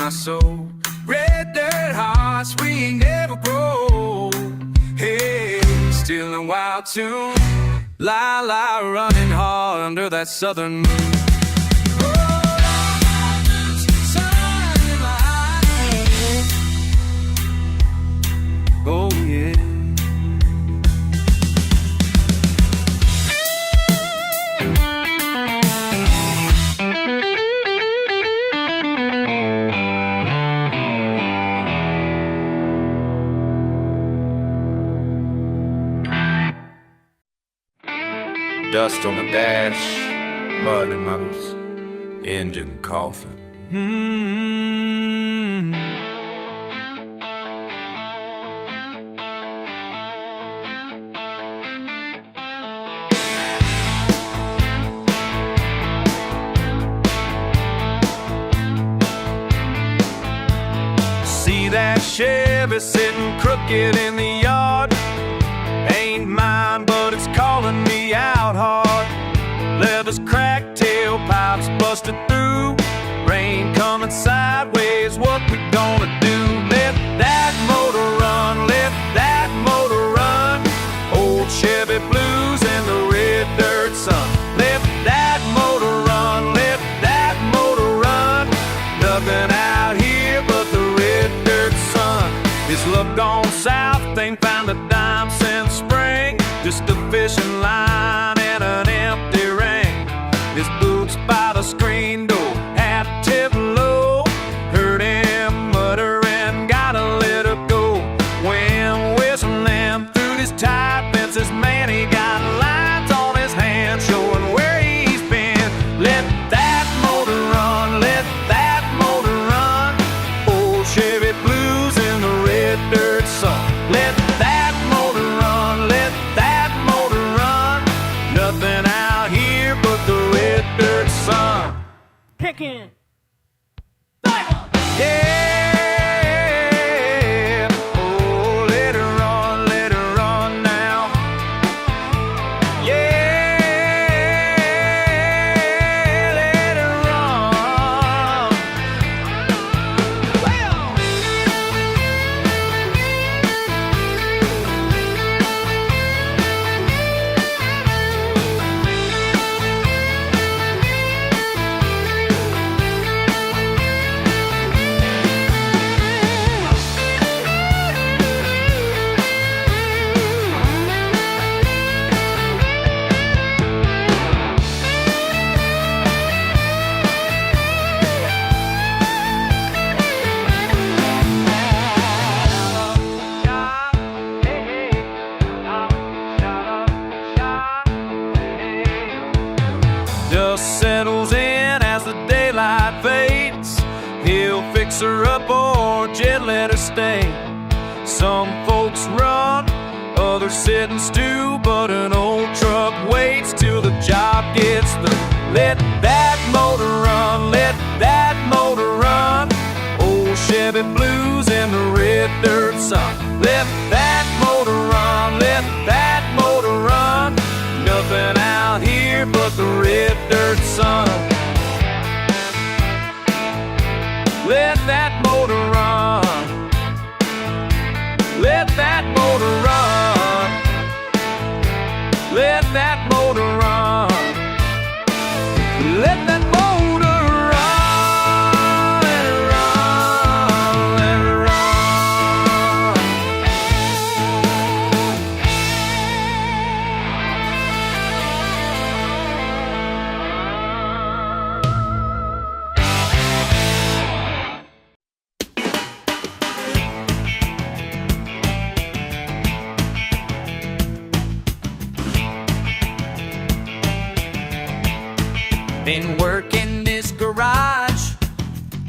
my soul. Red dirt hearts we never grow. Hey, still a wild tune. Lie, lie, running hard under that southern moon. Oh yeah. Dust on the dash, mud in mother's engine coughing. See that Chevy sitting crooked in the yard. Ain't mine, but it's calling me out hard. Leather's cracked, tailpipes busted through. Rain coming sideways, what we gonna do? Let that motor run, let that motor run. Old Chevy blues and the red dirt sun. Let that motor run, let that motor run. Nothing out here but the red dirt sun. His luck gone south, ain't found a dime since spring. Just a fishing line and an empty ring. His boots by the screen door, hat tipped low. Heard him muttering, gotta let her go. When whistling through these tight fences, man, he got lines on his hands showing where he's been. Let that motor run, let that motor run. Old Chevy blues in the red dirt sun. Let that motor run, let that motor run. Nothing out here but the red dirt sun. Kicking. Yeah, oh, let her run now. Yeah, let her run. Dust settles in as the daylight fades. He'll fix her up or jet let her stay. Some folks run, others sit and stew, but an old truck waits till the job gets through. Let that motor run, let that motor run. Old Chevy blues in the red dirt sun. Let that motor run, let that motor run. Nothing out here but the red dirt sun. Let that motor run. Let that motor run. Let that motor run. Let that motor run. Let it run. Let it run. Been working this garage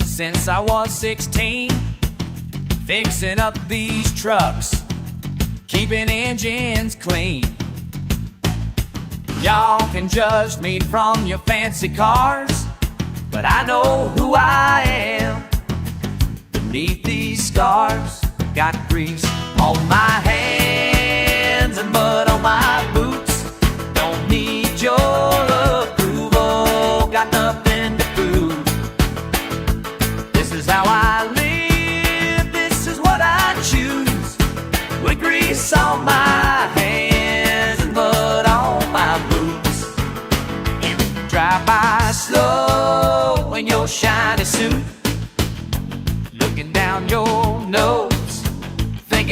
since I was 16, fixing up these trucks, keeping engines clean. Y'all can judge me from your fancy cars, but I know who I am beneath these scars. Got grease on my hands and mud on my boots. Don't need your approval, got nothing to prove. This is how I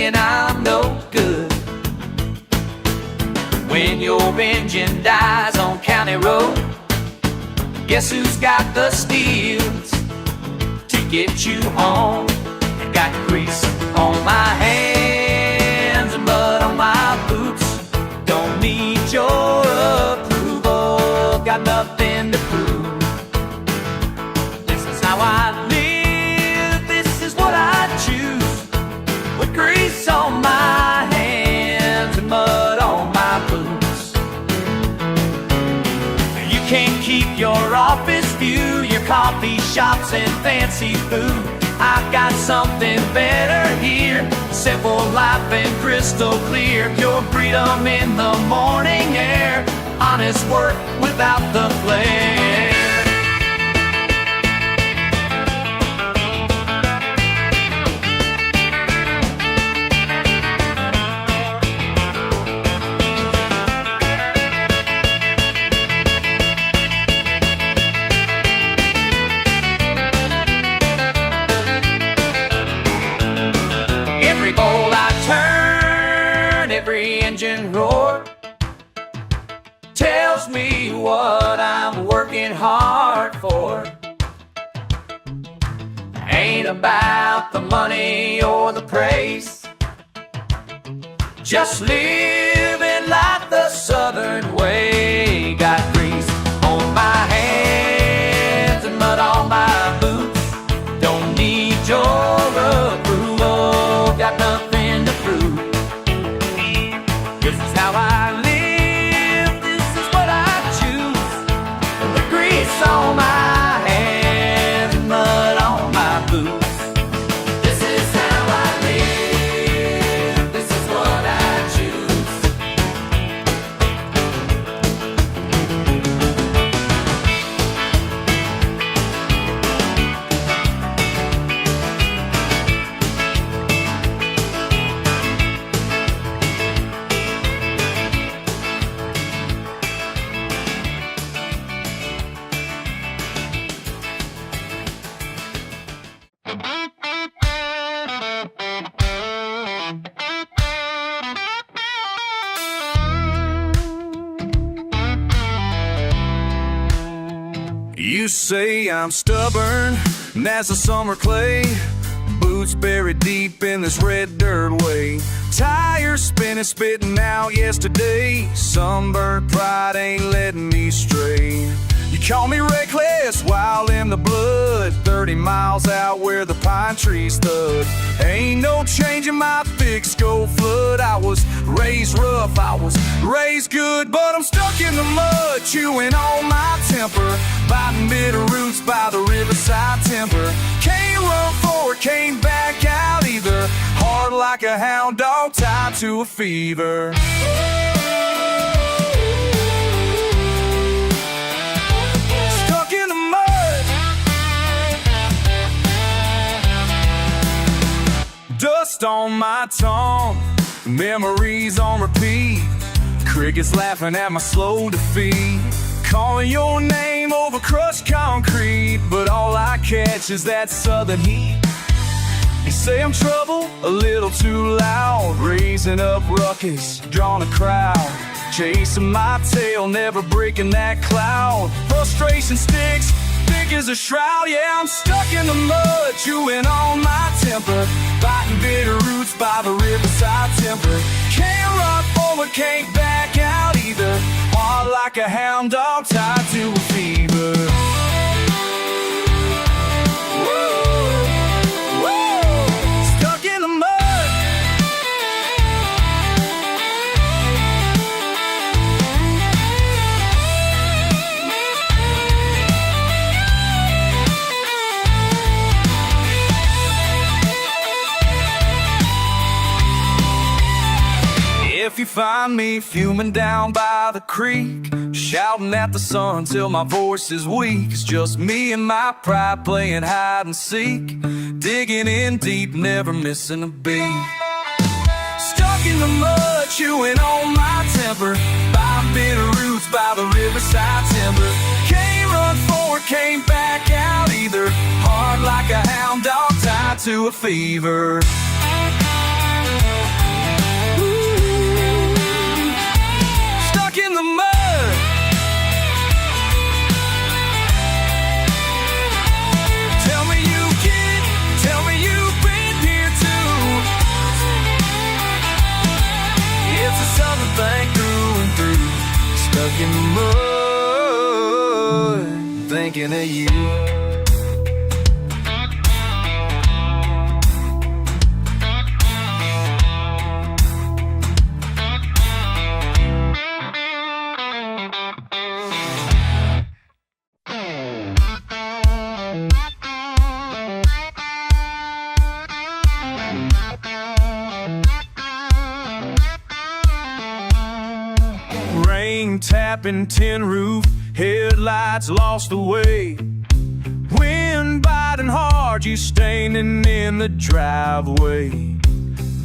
thinking I'm no good. When your engine dies on County Road, guess who's got the steels to get you home? Got grease on my hands and mud on my boots. Don't need your approval, got nothing to prove. This is how I live, this is what I choose. With grease on my hands and mud on my boots. You can't keep your office view, your coffee shops and fancy food. I've got something better here, simple life and crystal clear. Pure freedom in the morning air, honest work without the flare. Engine roar tells me what I'm working hard for. Ain't about the money or the praise, just living like the Southern way. Got grease on my hands and mud on my boots. Don't need your approval, got nothing to prove. This is how I live, this is what I choose. The grease on my hands and mud on my boots. This is how I live, this is what I choose. You say I'm stubborn as a summer clay, boots buried deep in this red dirt way. Tires spinning, spitting out yesterday. Sunburned pride ain't letting me stray. You call me reckless, wild in the blood, 30 miles out where the pine trees stood. Ain't no changing my thick skull flood. I was raised rough, I was raised good, but I'm stuck in the mud, chewing on my temper, biting bitter roots by the riverside timber. Can't run forward, can't back out either, hard like a hound dog tied to a fever. Dust on my tongue, memories on repeat, crickets laughing at my slow defeat. Calling your name over crushed concrete, but all I catch is that southern heat. You say I'm trouble, a little too loud, raising up ruckus, drawing a crowd, chasing my tail, never breaking that cloud. Frustration sticks thick as a shroud, yeah, I'm stuck in the mud, chewing on my temper, biting bitter roots by the riverside timber. Can't run forward, can't back out either, hard like a hound dog tied to a fever. Stuck in the mud. If you find me fuming down by the creek, shouting at the sun till my voice is weak, it's just me and my pride playing hide and seek, digging in deep, never missing a beat. Stuck in the mud, chewing on my temper, by bitter roots by the riverside timber. Can't run forward, can't back out either, hard like a hound dog tied to a fever. making mud, thinking of you. Tapping tin roof, headlights lost the way. Wind biting hard, you standing in the driveway.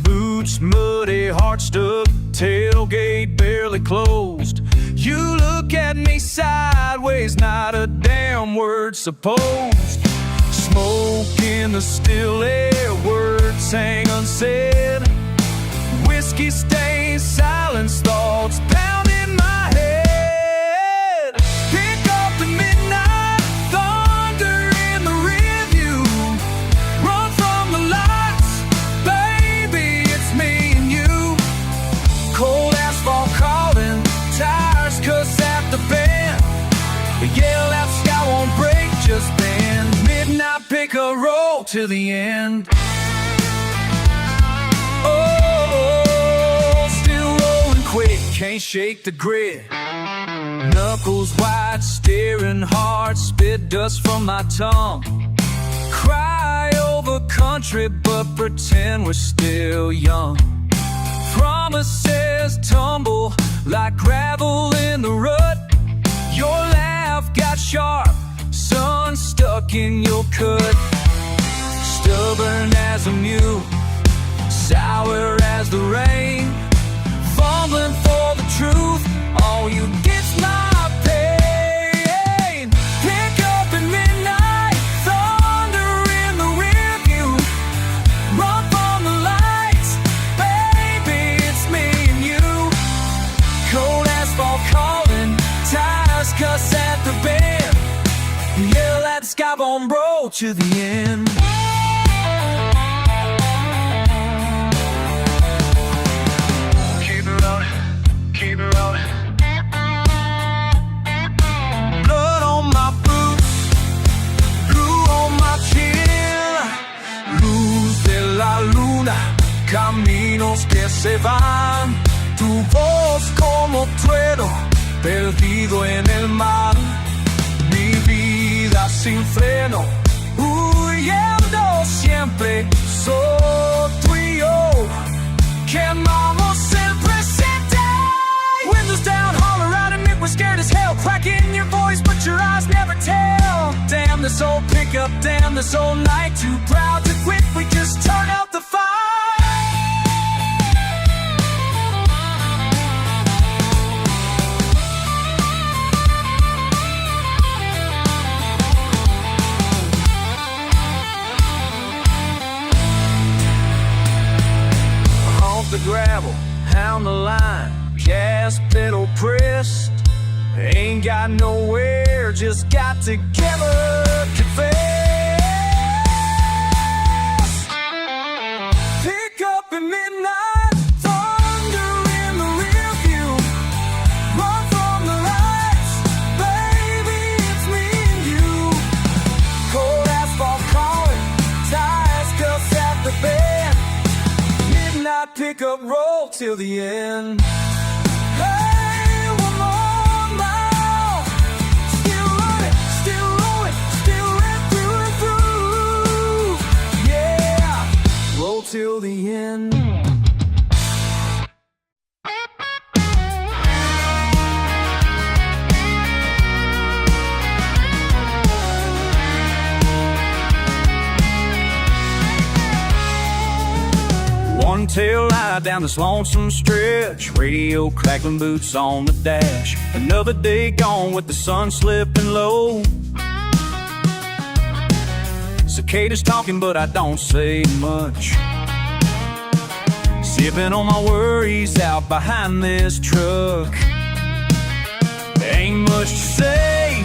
Boots muddy, heart stuck, tailgate barely closed. You look at me sideways, not a damn word supposed. Smoke in the still air, words hang unsaid. Whiskey stains, silence, thoughts pounding my head. Pick up the midnight, thunder in the rearview. Run from the lights, baby, it's me and you. Cold asphalt calling, tires cuss at the bend. Yell out, sky won't break, just bend. Midnight, pick a roll to the end. Quick, can't shake the grit. Knuckles wide, staring hard, spit dust from my tongue. Cry over country, but pretend we're still young. Promises tumble like gravel in the rut. Your laugh got sharp, sun stuck in your cut. Stubborn as a mule, sour as the rain. Fumbling for the truth, all you get's my pain. Pick up at midnight, thunder in the rearview. Run from the lights, baby, it's me and you. Cold asphalt calling, tires cuss at the bend. Yell at the sky, bomb roll to the end. Keep it rolling. Blood on my boots, glue on my chin. Luz de la luna, caminos que se van. Tu voz como trueno, perdido en el mar. Mi vida sin freno, huyendo siempre. Soy tú y yo, quemamos el presente. Windows down, holler out and we're scared as hell. Crack in your voice, but your eyes never tell. Damn this old pickup, damn this old night. Too proud to quit, we just turn out the fire. Honk the gravel, hound the line. Gas pedal pressed, ain't got nowhere, just got together, confess. Pick up at midnight, thunder in the rearview. Run from the lights, baby, it's me and you. Cold asphalt calling, tires cuss at the bend. Midnight, pick up, roll till the end. Till the end. One tail light down this lonesome stretch, radio crackling, boots on the dash. Another day gone with the sun slipping low. Cicadas talking, but I don't say much. Sipping on my worries out behind this truck. Ain't much to say,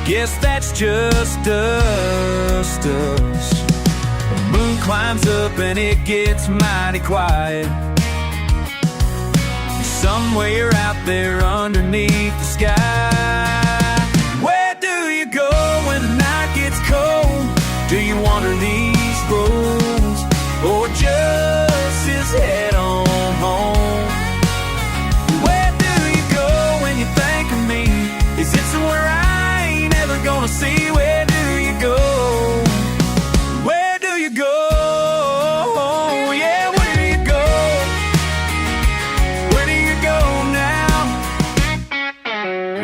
guess that's just us. The moon climbs up and it gets mighty quiet. Somewhere out there underneath the sky. Where do you go when the night gets cold? Do you wander these roads, or just head on home? Where do you go when you think of me? Is it somewhere I ain't ever gonna see? Where do you go? Where do you go? Yeah, where do you go? Where do you go now?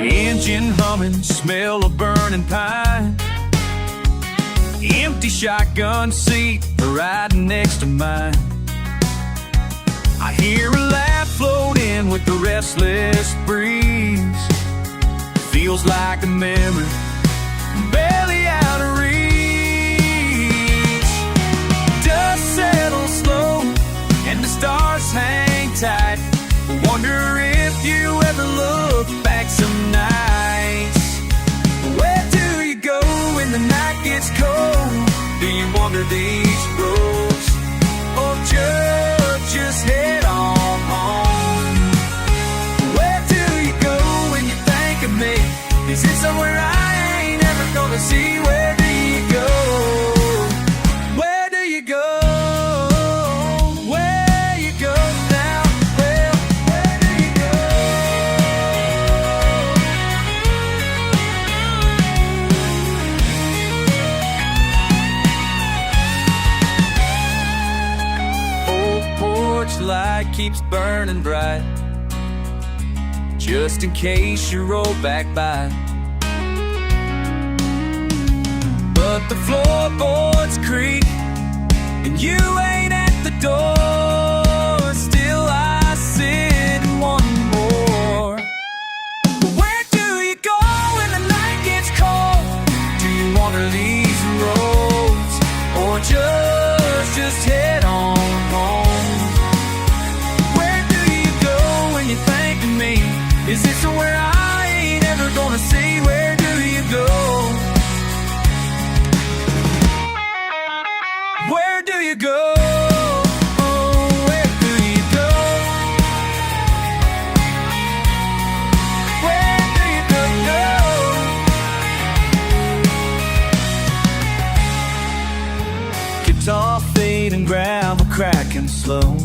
Engine humming, smell of burning pine, empty shotgun seat riding next to mine. I hear a laugh float in with the restless breeze. Feels like a memory, barely out of reach. Dust settles slow and the stars hang tight. Wonder if you ever look back some nights. Where do you go when the night gets cold? Do you wander these roads, or just head on home? Where do you go when you think of me? Is it somewhere I ain't ever gonna see? Where do you go? Where do you go? Where you go now? Well, where do you go? Porch light keeps burning bright, just in case you roll back by. But the floorboards creak and you ain't at the door. Still I sit and want more. Where do you go when the night gets cold? Do you wander these roads, or just head on home? You think of me? Is it somewhere I ain't ever gonna see? Where do you go? Where do you go? Oh, where do you go? Where do you go? Guitar fading, gravel cracking slow.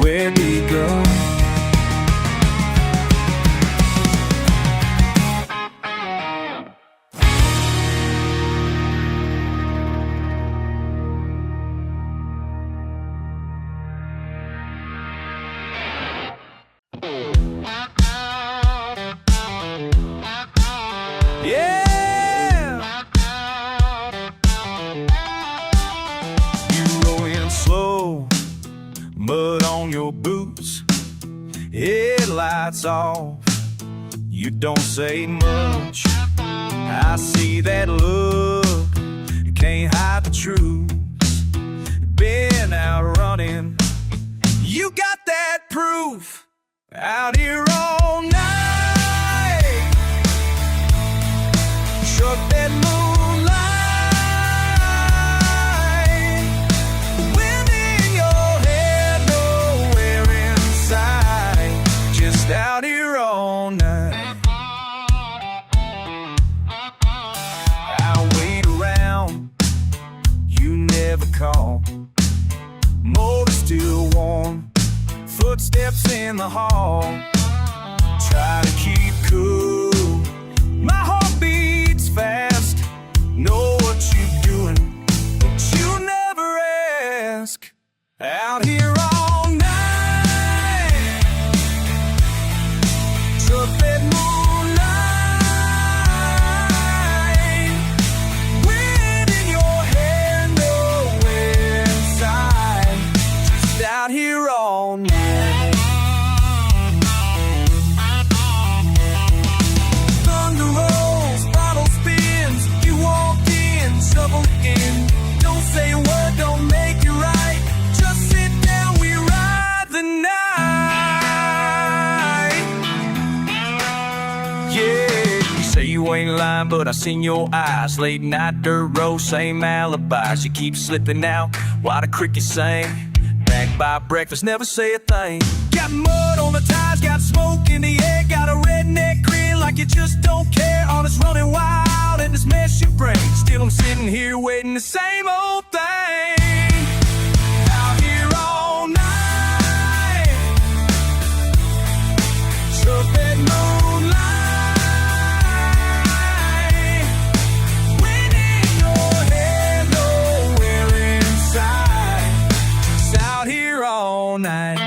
Where do you go? Yeah! You roll in slow, mud on your boots, headlights off, you don't say much. I see that look, you can't hide the truth. Been out running, you got that proof. Out here all night, struck that moonlight. Wind in your hair, nowhere inside. Just out here all night. I wait around, you never call. Motor's still warm, footsteps in the hall. Try to keep cool, my heart beats fast. Know what you're doing, but you never ask. Out here all night, took that moonlight. Wind in your hair, nowhere inside. Just out here all night. Thunder rolls, bottle spins, you walk in, shovel in. Don't say a word, don't make it right. Just sit down, we ride the night. Yeah, you say you ain't lying, but I seen your eyes. Late night, dirt road, same alibis. You keep slipping out while the crickets sing. Back by breakfast, never say a thing. Got mud on the tires, got smoke in the air. just don't care. All this running wild and this mess you bring. Still I'm sitting here waiting the same old thing. Out here all night, trumpet moonlight, wind in your hair, nowhere inside. It's out here all night.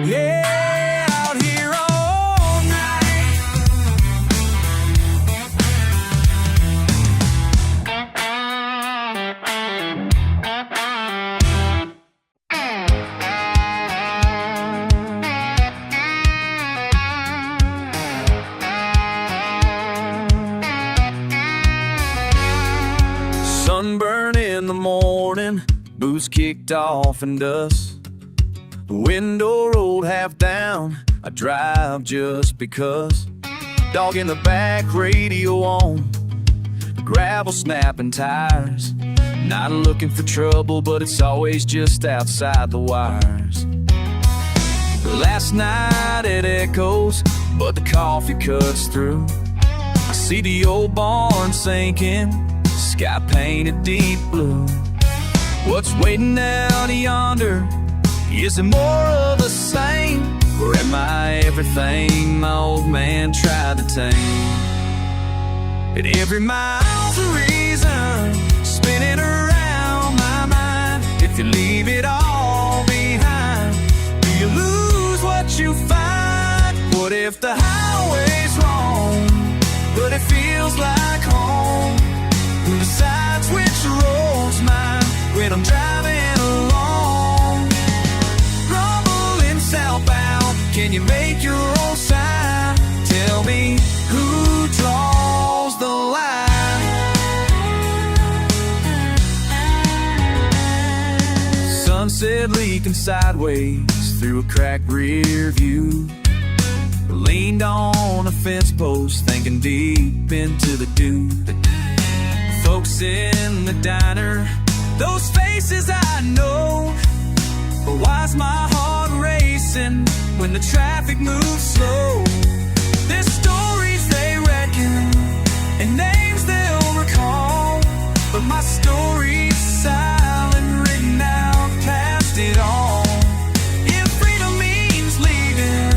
Yeah, out here all night. Sunburn in the morning, boots kicked off and dust. Window rolled half down, I drive just because. Dog in the back, radio on, gravel snapping tires. Not looking for trouble, but it's always just outside the wires. Last night it echoes, but the coffee cuts through. I see the old barn sinking, sky painted deep blue. What's waiting out yonder? Is it more of the same? Or am I everything my old man tried to tame? And every mile's a reason spinning around my mind. If you leave it all behind, do you lose what you find? What if the highway's wrong, but it feels like home? Who decides which road's mine when I'm driving along? Rumbling southbound, can you make your own sign? Tell me who draws the line? Sunset leaking sideways through a cracked rear view. Leaned on a fence post, thinking deep into the dew. Folks in the diner, those faces I know. But why's my heart racing when the traffic moves slow? There's stories they reckon and names they'll recall, but my story's silent, written out past it all. If freedom means leaving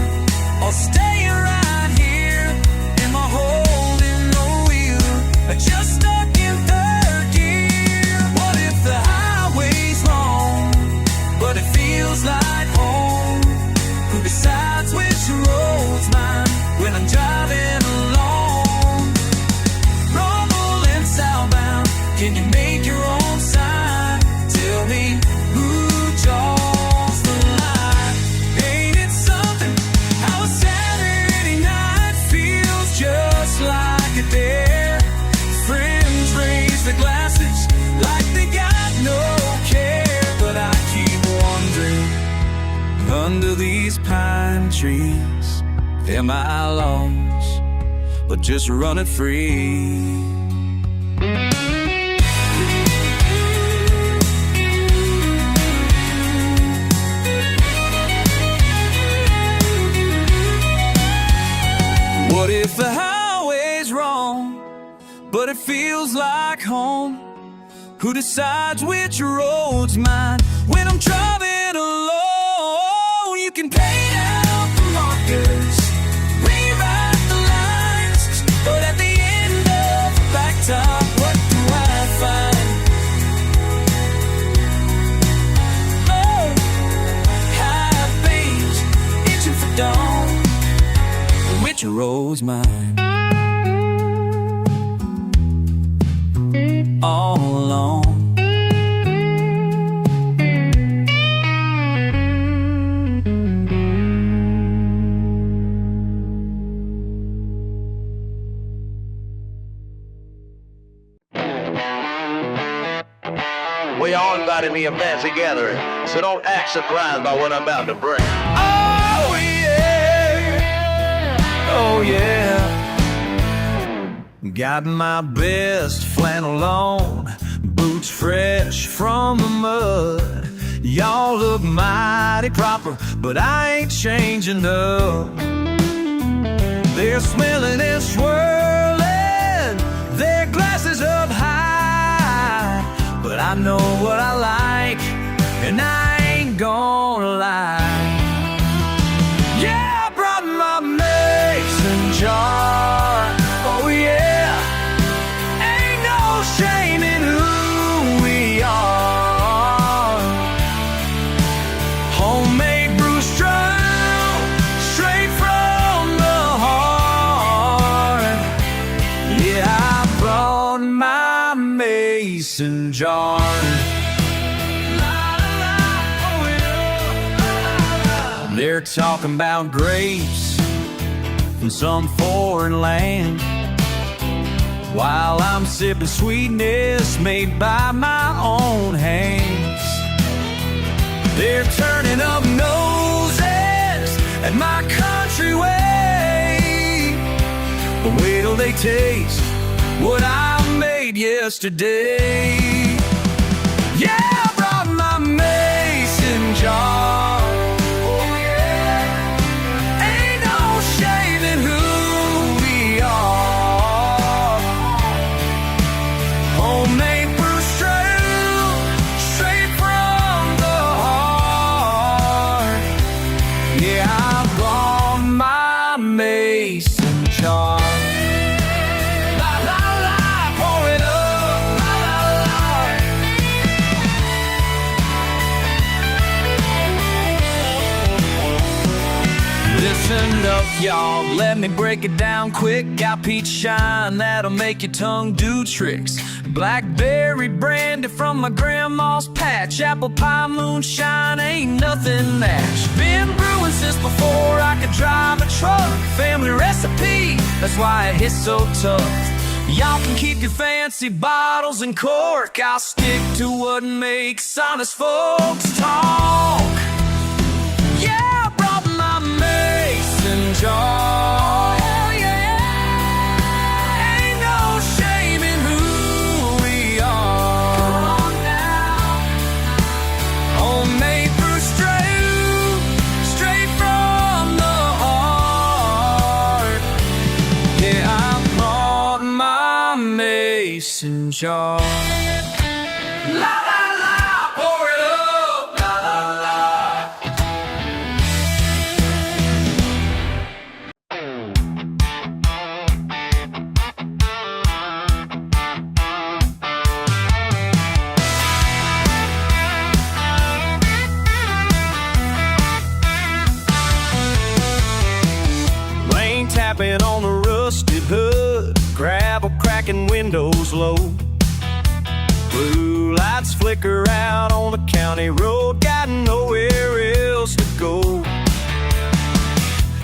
or staying right here, am I holding the wheel or just stuck in third gear? What if the highway's wrong, but it feels like home? Who decides which road's mine when I'm driving along? Rumbling southbound, can you make your own sign? Tell me who draws the line? Ain't it something how a Saturday night feels just like a dare? Friends raise their glasses like they got no care, but I keep wondering, under these pine trees, am I lost, but just running free? What if the highway's wrong, but it feels like home? Who decides which road's mine when I'm driving alone? You can paint out the markers, rewrite the lines, but at the end of the blacktop, what do I find? Oh, high beams itching for dawn. Which road's mine? All alone. We all invited me a fancy gathering, so don't act surprised by what I'm about to bring. Oh yeah, oh yeah. Got my best flannel on, boots fresh from the mud. Y'all look mighty proper, but I ain't changing up. They're smelling and swirling their glasses up high. But I know what I like, and I ain't gonna lie. Yeah, I brought my mason jar. Oh yeah, ain't no shame in who we are. Homemade brew strong, straight from the heart. Yeah, I brought my mason jar. They're talking about grapes from some foreign land, while I'm sipping sweetness made by my own hands. They're turning up noses at my country way. But wait till they taste what I made yesterday. Yeah, I brought my mason jar. Listen up, y'all, let me break it down quick. Got peach shine that'll make your tongue do tricks. Blackberry brandy from my grandma's patch. Apple pie moonshine ain't nothing match. Been brewing since before I could drive a truck. Family recipe, that's why it hits so tough. Y'all can keep your fancy bottles and cork. I'll stick to what makes honest folks talk. Yeah, I brought my mason jar. Oh, yeah. Ain't no shame in who we are. Come on now. Homemade brew straight from the heart. Yeah, I brought my mason jar. La la la, pour it up. La la la. Rain tapping on the rusted hood, gravel cracking windows low. Blue lights flicker out on the county road, got nowhere else to go.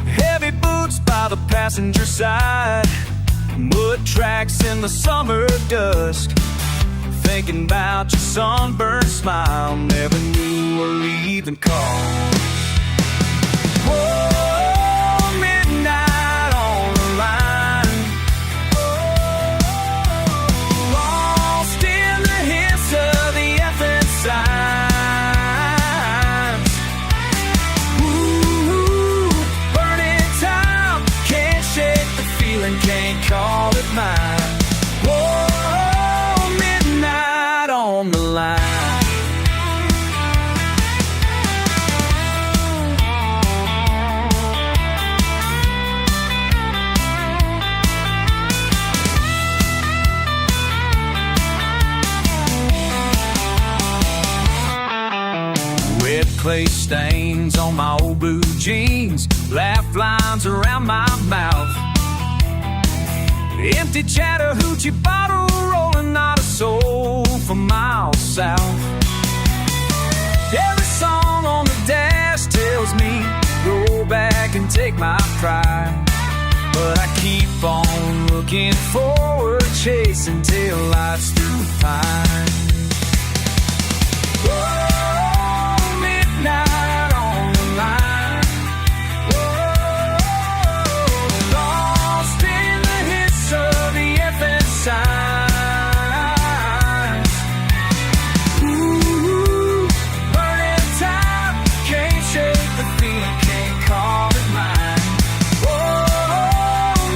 Heavy boots by the passenger side, mud tracks in the summer dusk. Thinking about your sunburned smile, never knew a leaving call. Whoa, midnight on the line. Lost in the hints of the effing signs. Ooh, burning time, can't shake the feeling, can't call it mine. Whoa, midnight on the line. Red clay stains on my old blue jeans, laugh lines around my mouth. Empty Chattahoochee bottle rolling, not a soul for miles south. Every song on the dash tells me, go back and take my pride. But I keep on looking forward, chasing tail lights through the pines. Whoa, midnight on the line. Whoa, lost in the hits of the effing signs. Ooh, burning time, can't shake the feeling, can't call it mine. Whoa,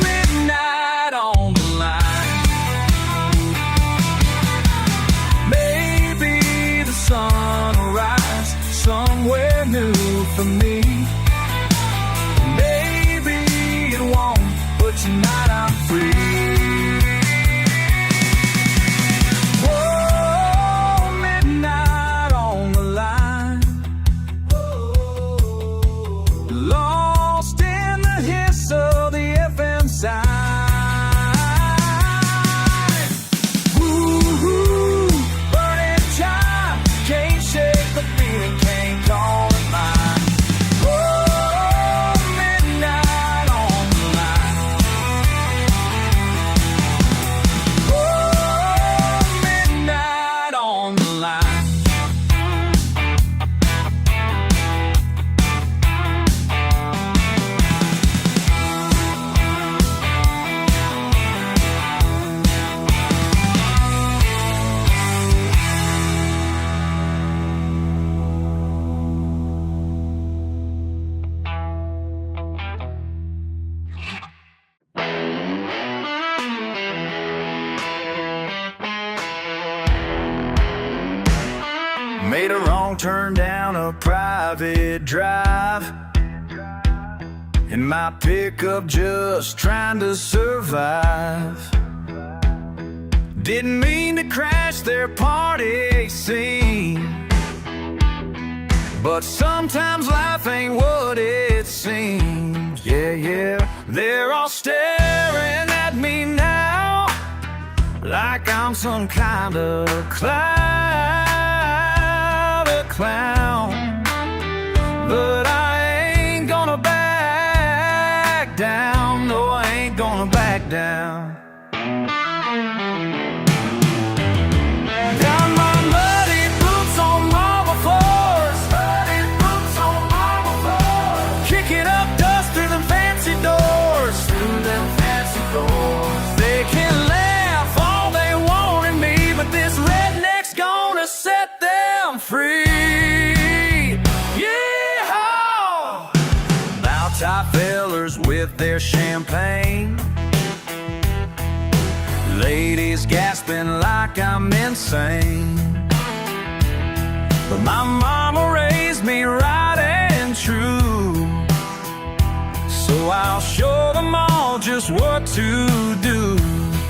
wrong turn down a private drive in my pickup, just trying to survive. Didn't mean to crash their party scene, but sometimes life ain't what it seems. Yeah, they're all staring at me now like I'm some kind of clown. But I ain't gonna back down. No, I ain't gonna back down. Got my muddy boots on marble floors, kicking up dust through them fancy doors, They can laugh all they want at me, but this redneck's gonna set them free. Yeah! Bow-tie fellers with their champagne, ladies gasping like I'm insane. But my mama raised me right and true, so I'll show them all just what to do.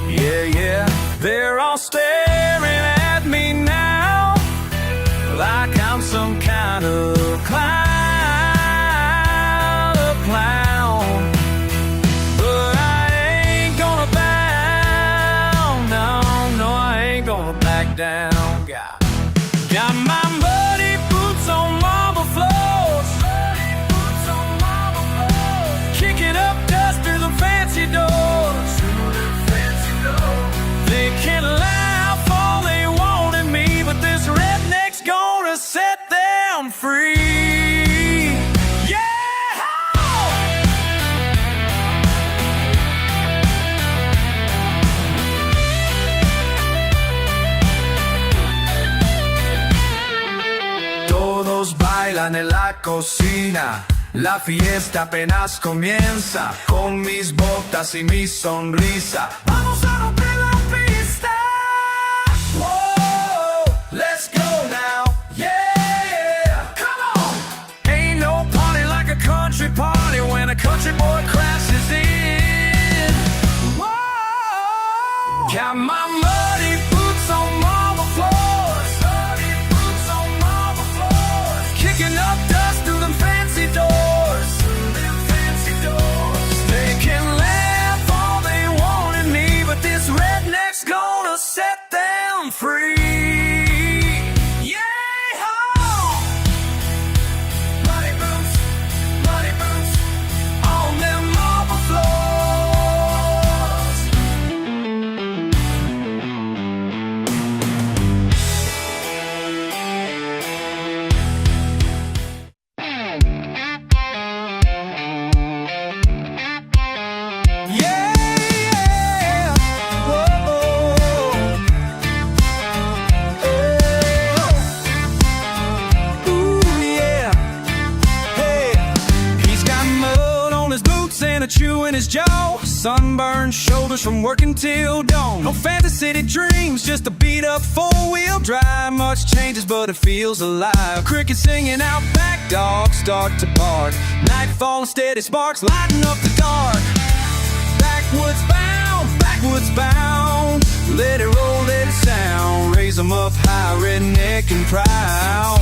Yeah, they're all staring at me now like I'm some kind of clown. But I ain't gonna bow, no, I ain't gonna back down. Got my muddy boots on marble floors, kicking up dust through the fancy doors. They can laugh all they want at me, but this redneck's gonna set them free. Yeah! Todos bailan en la cocina, la fiesta apenas comienza, con mis botas y mi sonrisa. Vamos a romper la pista. Whoa, let's go now, yeah. Come on. Ain't no party like a country party when a country boy crashes in. Whoa. Got my muddy boots on marble floors, kicking up dust through them fancy doors. They can laugh all they want at me, but this redneck's gonna set them free. Yeah! Muddy boots on them marble floors. Yeah! Whoa! Ooh, yeah! Hey! He's got mud on his boots and a chew in his jaw, sunburned shoulders from working till dawn. No fancy city dreams, just a beat up four-wheel drive. Much changes, but it feels alive. Crickets singing out back, dogs start to bark. Nightfall and steady sparks lighting up the dark. Backwoods bound, let it roll, let it sound. Raise 'em up high, redneck and proud.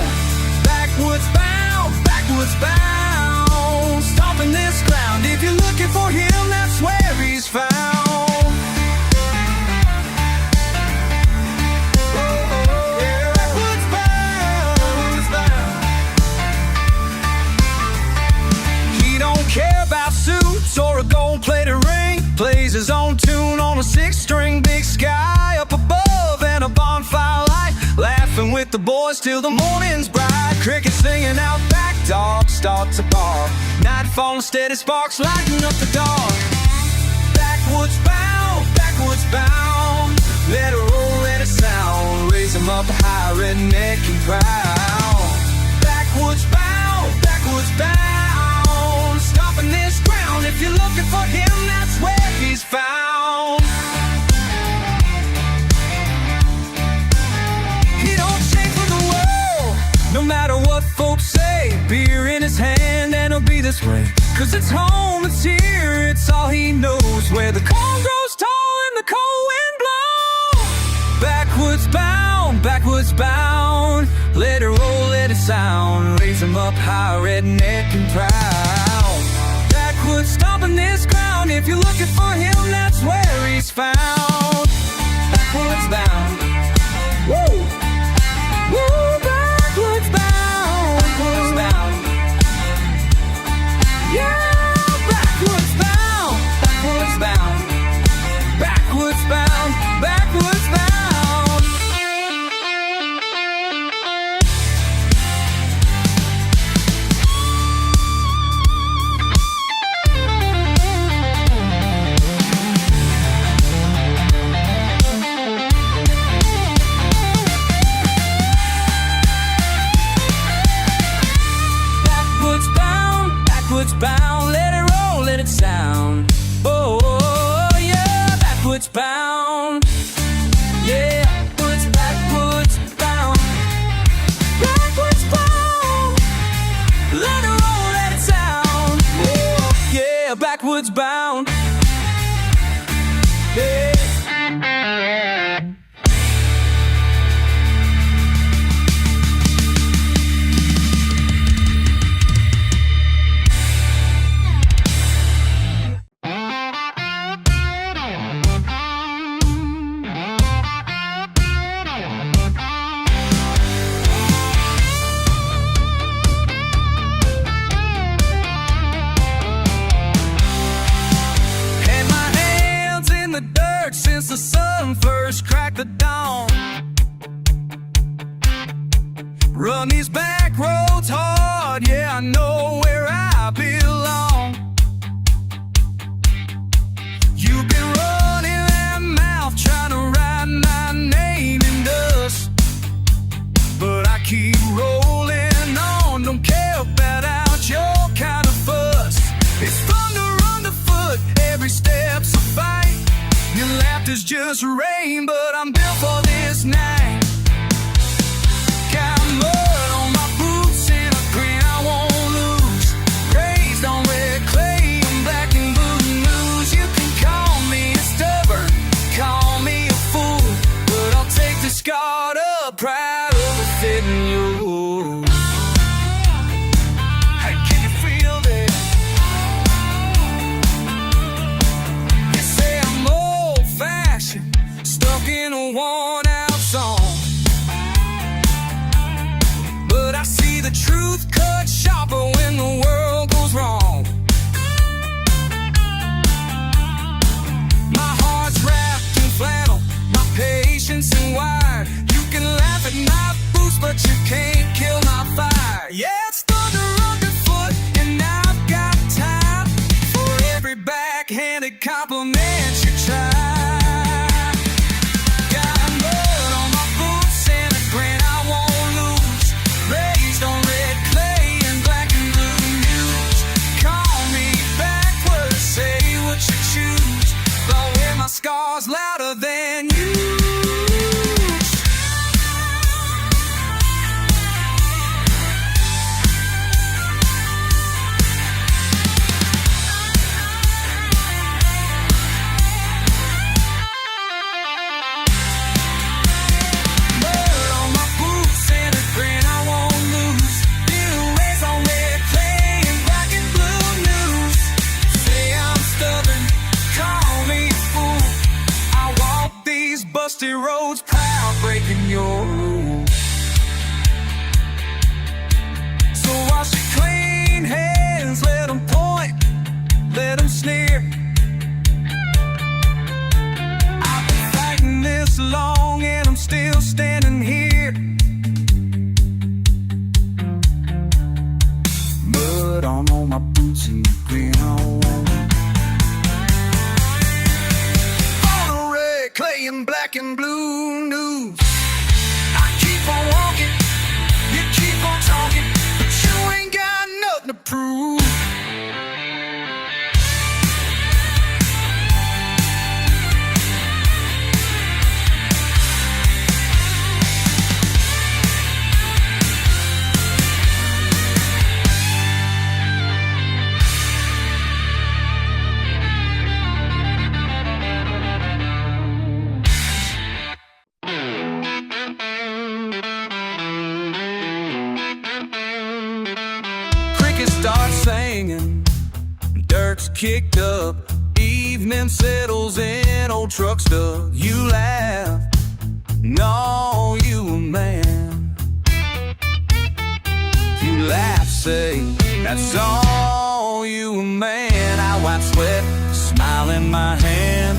Backwoods bound, stomping this ground. If you're looking for him, that's where he's found. Yeah, backwoods bound. He don't care about suits or a gold-plated ring. Plays his own tune on a six-string, big sky up above and a bonfire light. Laughing with the boys till the morning's bright. Crickets singing out back, dogs start to bark. Nightfall and steady sparks lighting up the dark. Backwoods bound, let it roll, let it sound. Raise 'em up high, redneck and proud. Backwoods bound, stomping this ground. If you're looking for him, that's where he's found. He don't change for the world, no matter this way. Cause it's home, it's here, it's all he knows. Where the corn grows tall and the cold wind blows. Backwoods bound. Let it roll, let it sound. Raise him up high, redneck and proud. Backwoods stomping this ground. If you're looking for him, that's where he's found. Backwoods bound. Woo! Woo! Backwoods bound. Backwoods bound. Yeah! Backwoods bound. Backwoods bound. Backwoods bound. Backwoods bound. Bound, let it roll, let it sound. Oh, yeah, backwoods bound. Yeah, backwoods bound. Backwoods bound. Let it roll, let it sound. Oh, yeah, backwoods bound. Yeah. Since the sun first cracked the dawn, run these back roads hard, yeah, I know where I belong. You've been running that mouth, trying to write my name in dust, but I keep rolling on, don't care about your kind of fuss. It's thunder underfoot, every step's a fight. Your laughter's just rain, but I'm built for this night. Got mud on my boots and a grin I won't lose. Raised on red clay and black and blue news. You can call me stubborn, call me a fool, but I'll take the scarred up, proud of the fitting you. Hey, can you feel that? You say I'm old-fashioned, stuck in a worn-out song, but I see the truth cut sharper when the world goes wrong. My heart's wrapped in flannel, my patience in wire. You can laugh at my boots, but you can't kill my fire. Yeah, it's thunder underfoot, and I've got time for every backhanded compliment you try. Got mud on my boots and a grin I won't lose. Raised on red clay and black and blue news. Call me backwards, say what you choose, but I'll wear my scars louder than you. Busty roads, proud, breaking your rules. So wash your clean hands, let them point, let them sneer. I've been fighting this long and I'm still standing here. Mud on all my boots and green on. Clay and black and blue news. I keep on walking, you keep on talking, but you ain't got nothing to prove. dirt's kicked up, evening settles in, old truck stuck. You laugh, no, you a man. You laugh, say, that's all, you a man. I wipe sweat, smile in my hand,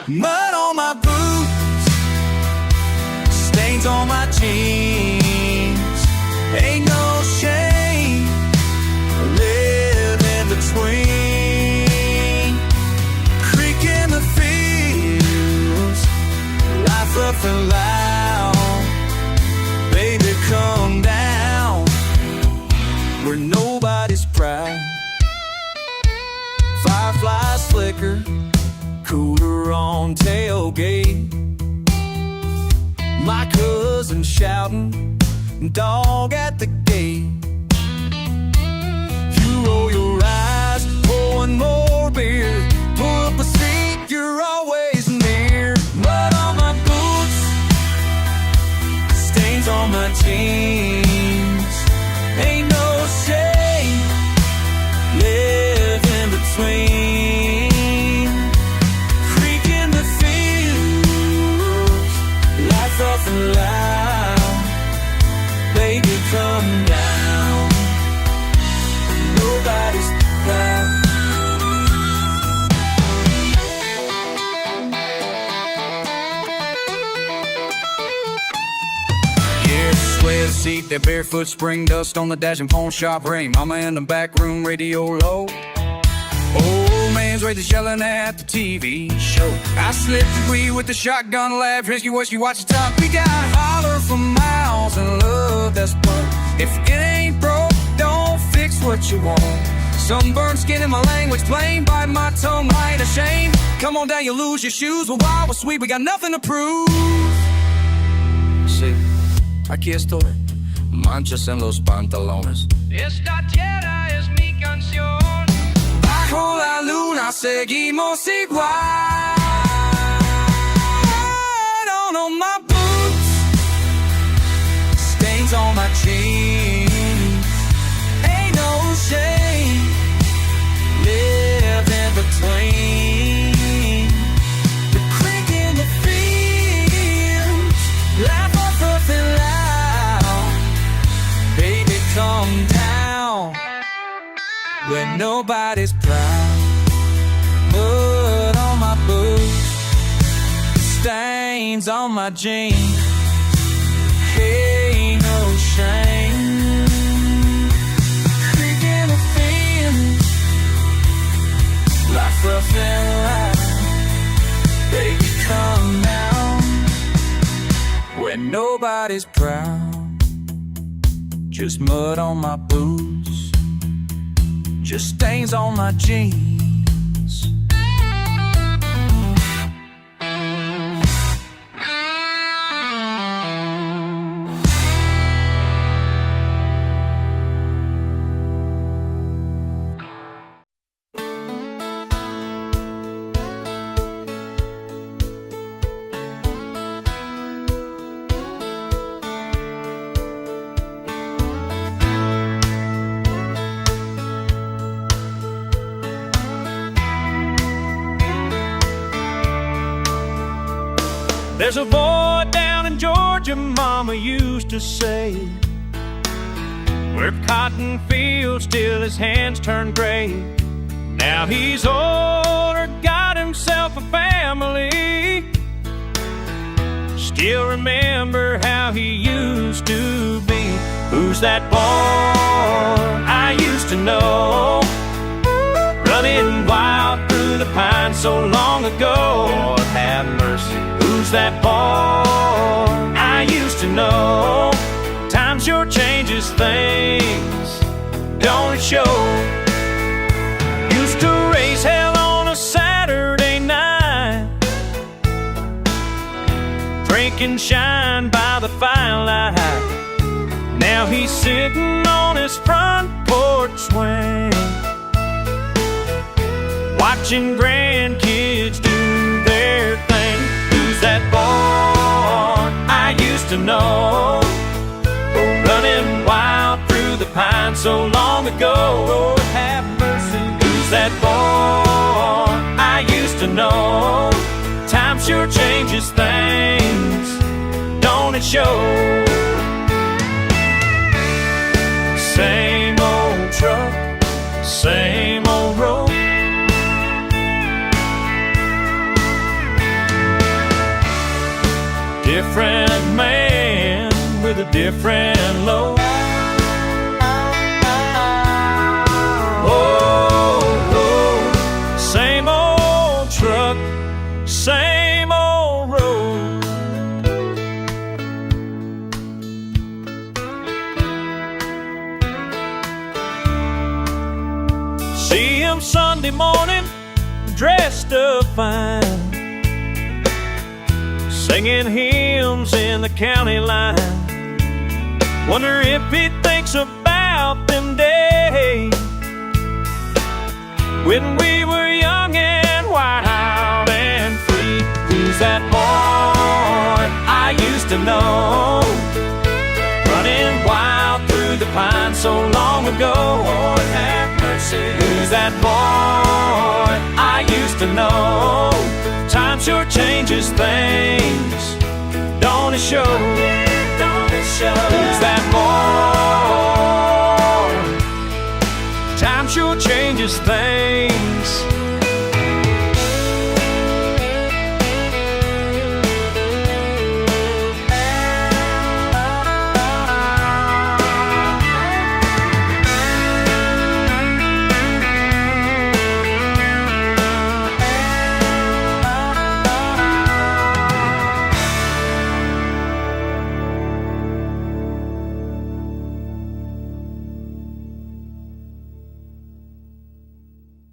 mud on my boots, stains on my jeans. Ain't no shame, live in between. Creek in the fields, life rough and loud. Baby, come down where nobody's proud. Fireflies flicker, cooler on tailgate. My cousin shouting, dog at the gate. You roll your eyes, pour one more beer, pull up a seat, you're always near. Mud on my boots, stains on my jeans. Ain't no shame, live in between. Creek in the fields, life rough and loud. Baby, come down, nobody's proud. Yeah, sway the seat, that barefoot spring dust on the dash and pawn shop ring. Mama in the back room, radio low. Old man's radio yelling at the TV show. I slipped away with the shotgun laugh, risky what you watch the top. We got holler for miles and love, that's what. If it ain't broke, don't fix what you want. Sunburned skin in my language, plain by my tongue, right ashamed. Come on down, you lose your shoes. Well, wild, was sweet, we got nothing to prove. Sí, aquí estoy, manchas en los pantalones. Esta tierra es mi canción. Bajo la luna seguimos igual. On my boots, stains on my jeans. Ain't no shame, live in between. The creek in the fields, laugh off rough and loud. Baby, come down when nobody's proud. Mud on my boots, stains on my jeans. Ain't no shame. Creek in the fields, life rough and loud. Baby, come down when nobody's proud. Just mud on my boots, just stains on my jeans. There's a boy down in Georgia, Mama used to say, where cotton fields till his hands turn gray. Now he's older, got himself a family. Still remember how he used to be. Who's that boy I used to know, running wild through the pines so long ago? Lord have mercy. Who's that boy I used to know? Time sure changes things, don't it show? Used to raise hell on a Saturday night, drinking shine by the firelight. Now he's sitting on his front porch swing, watching grandkids do their thing. Who's that boy I used to know, running wild through the pines so long ago? Lord have mercy. Who's that to know. Time sure changes things, don't it show? Same old truck, same old road. Different man with a different load. Same old truck, same old road. See him Sunday morning, dressed up fine, singing hymns in the county line. Wonder if he thinks about them days when we were young and wild and free. Who's that boy I used to know, running wild through the pines so long ago? Lord have mercy. Who's that boy I used to know? Time sure changes things, don't it show? Don't it show? Who's that boy? Time sure changes things.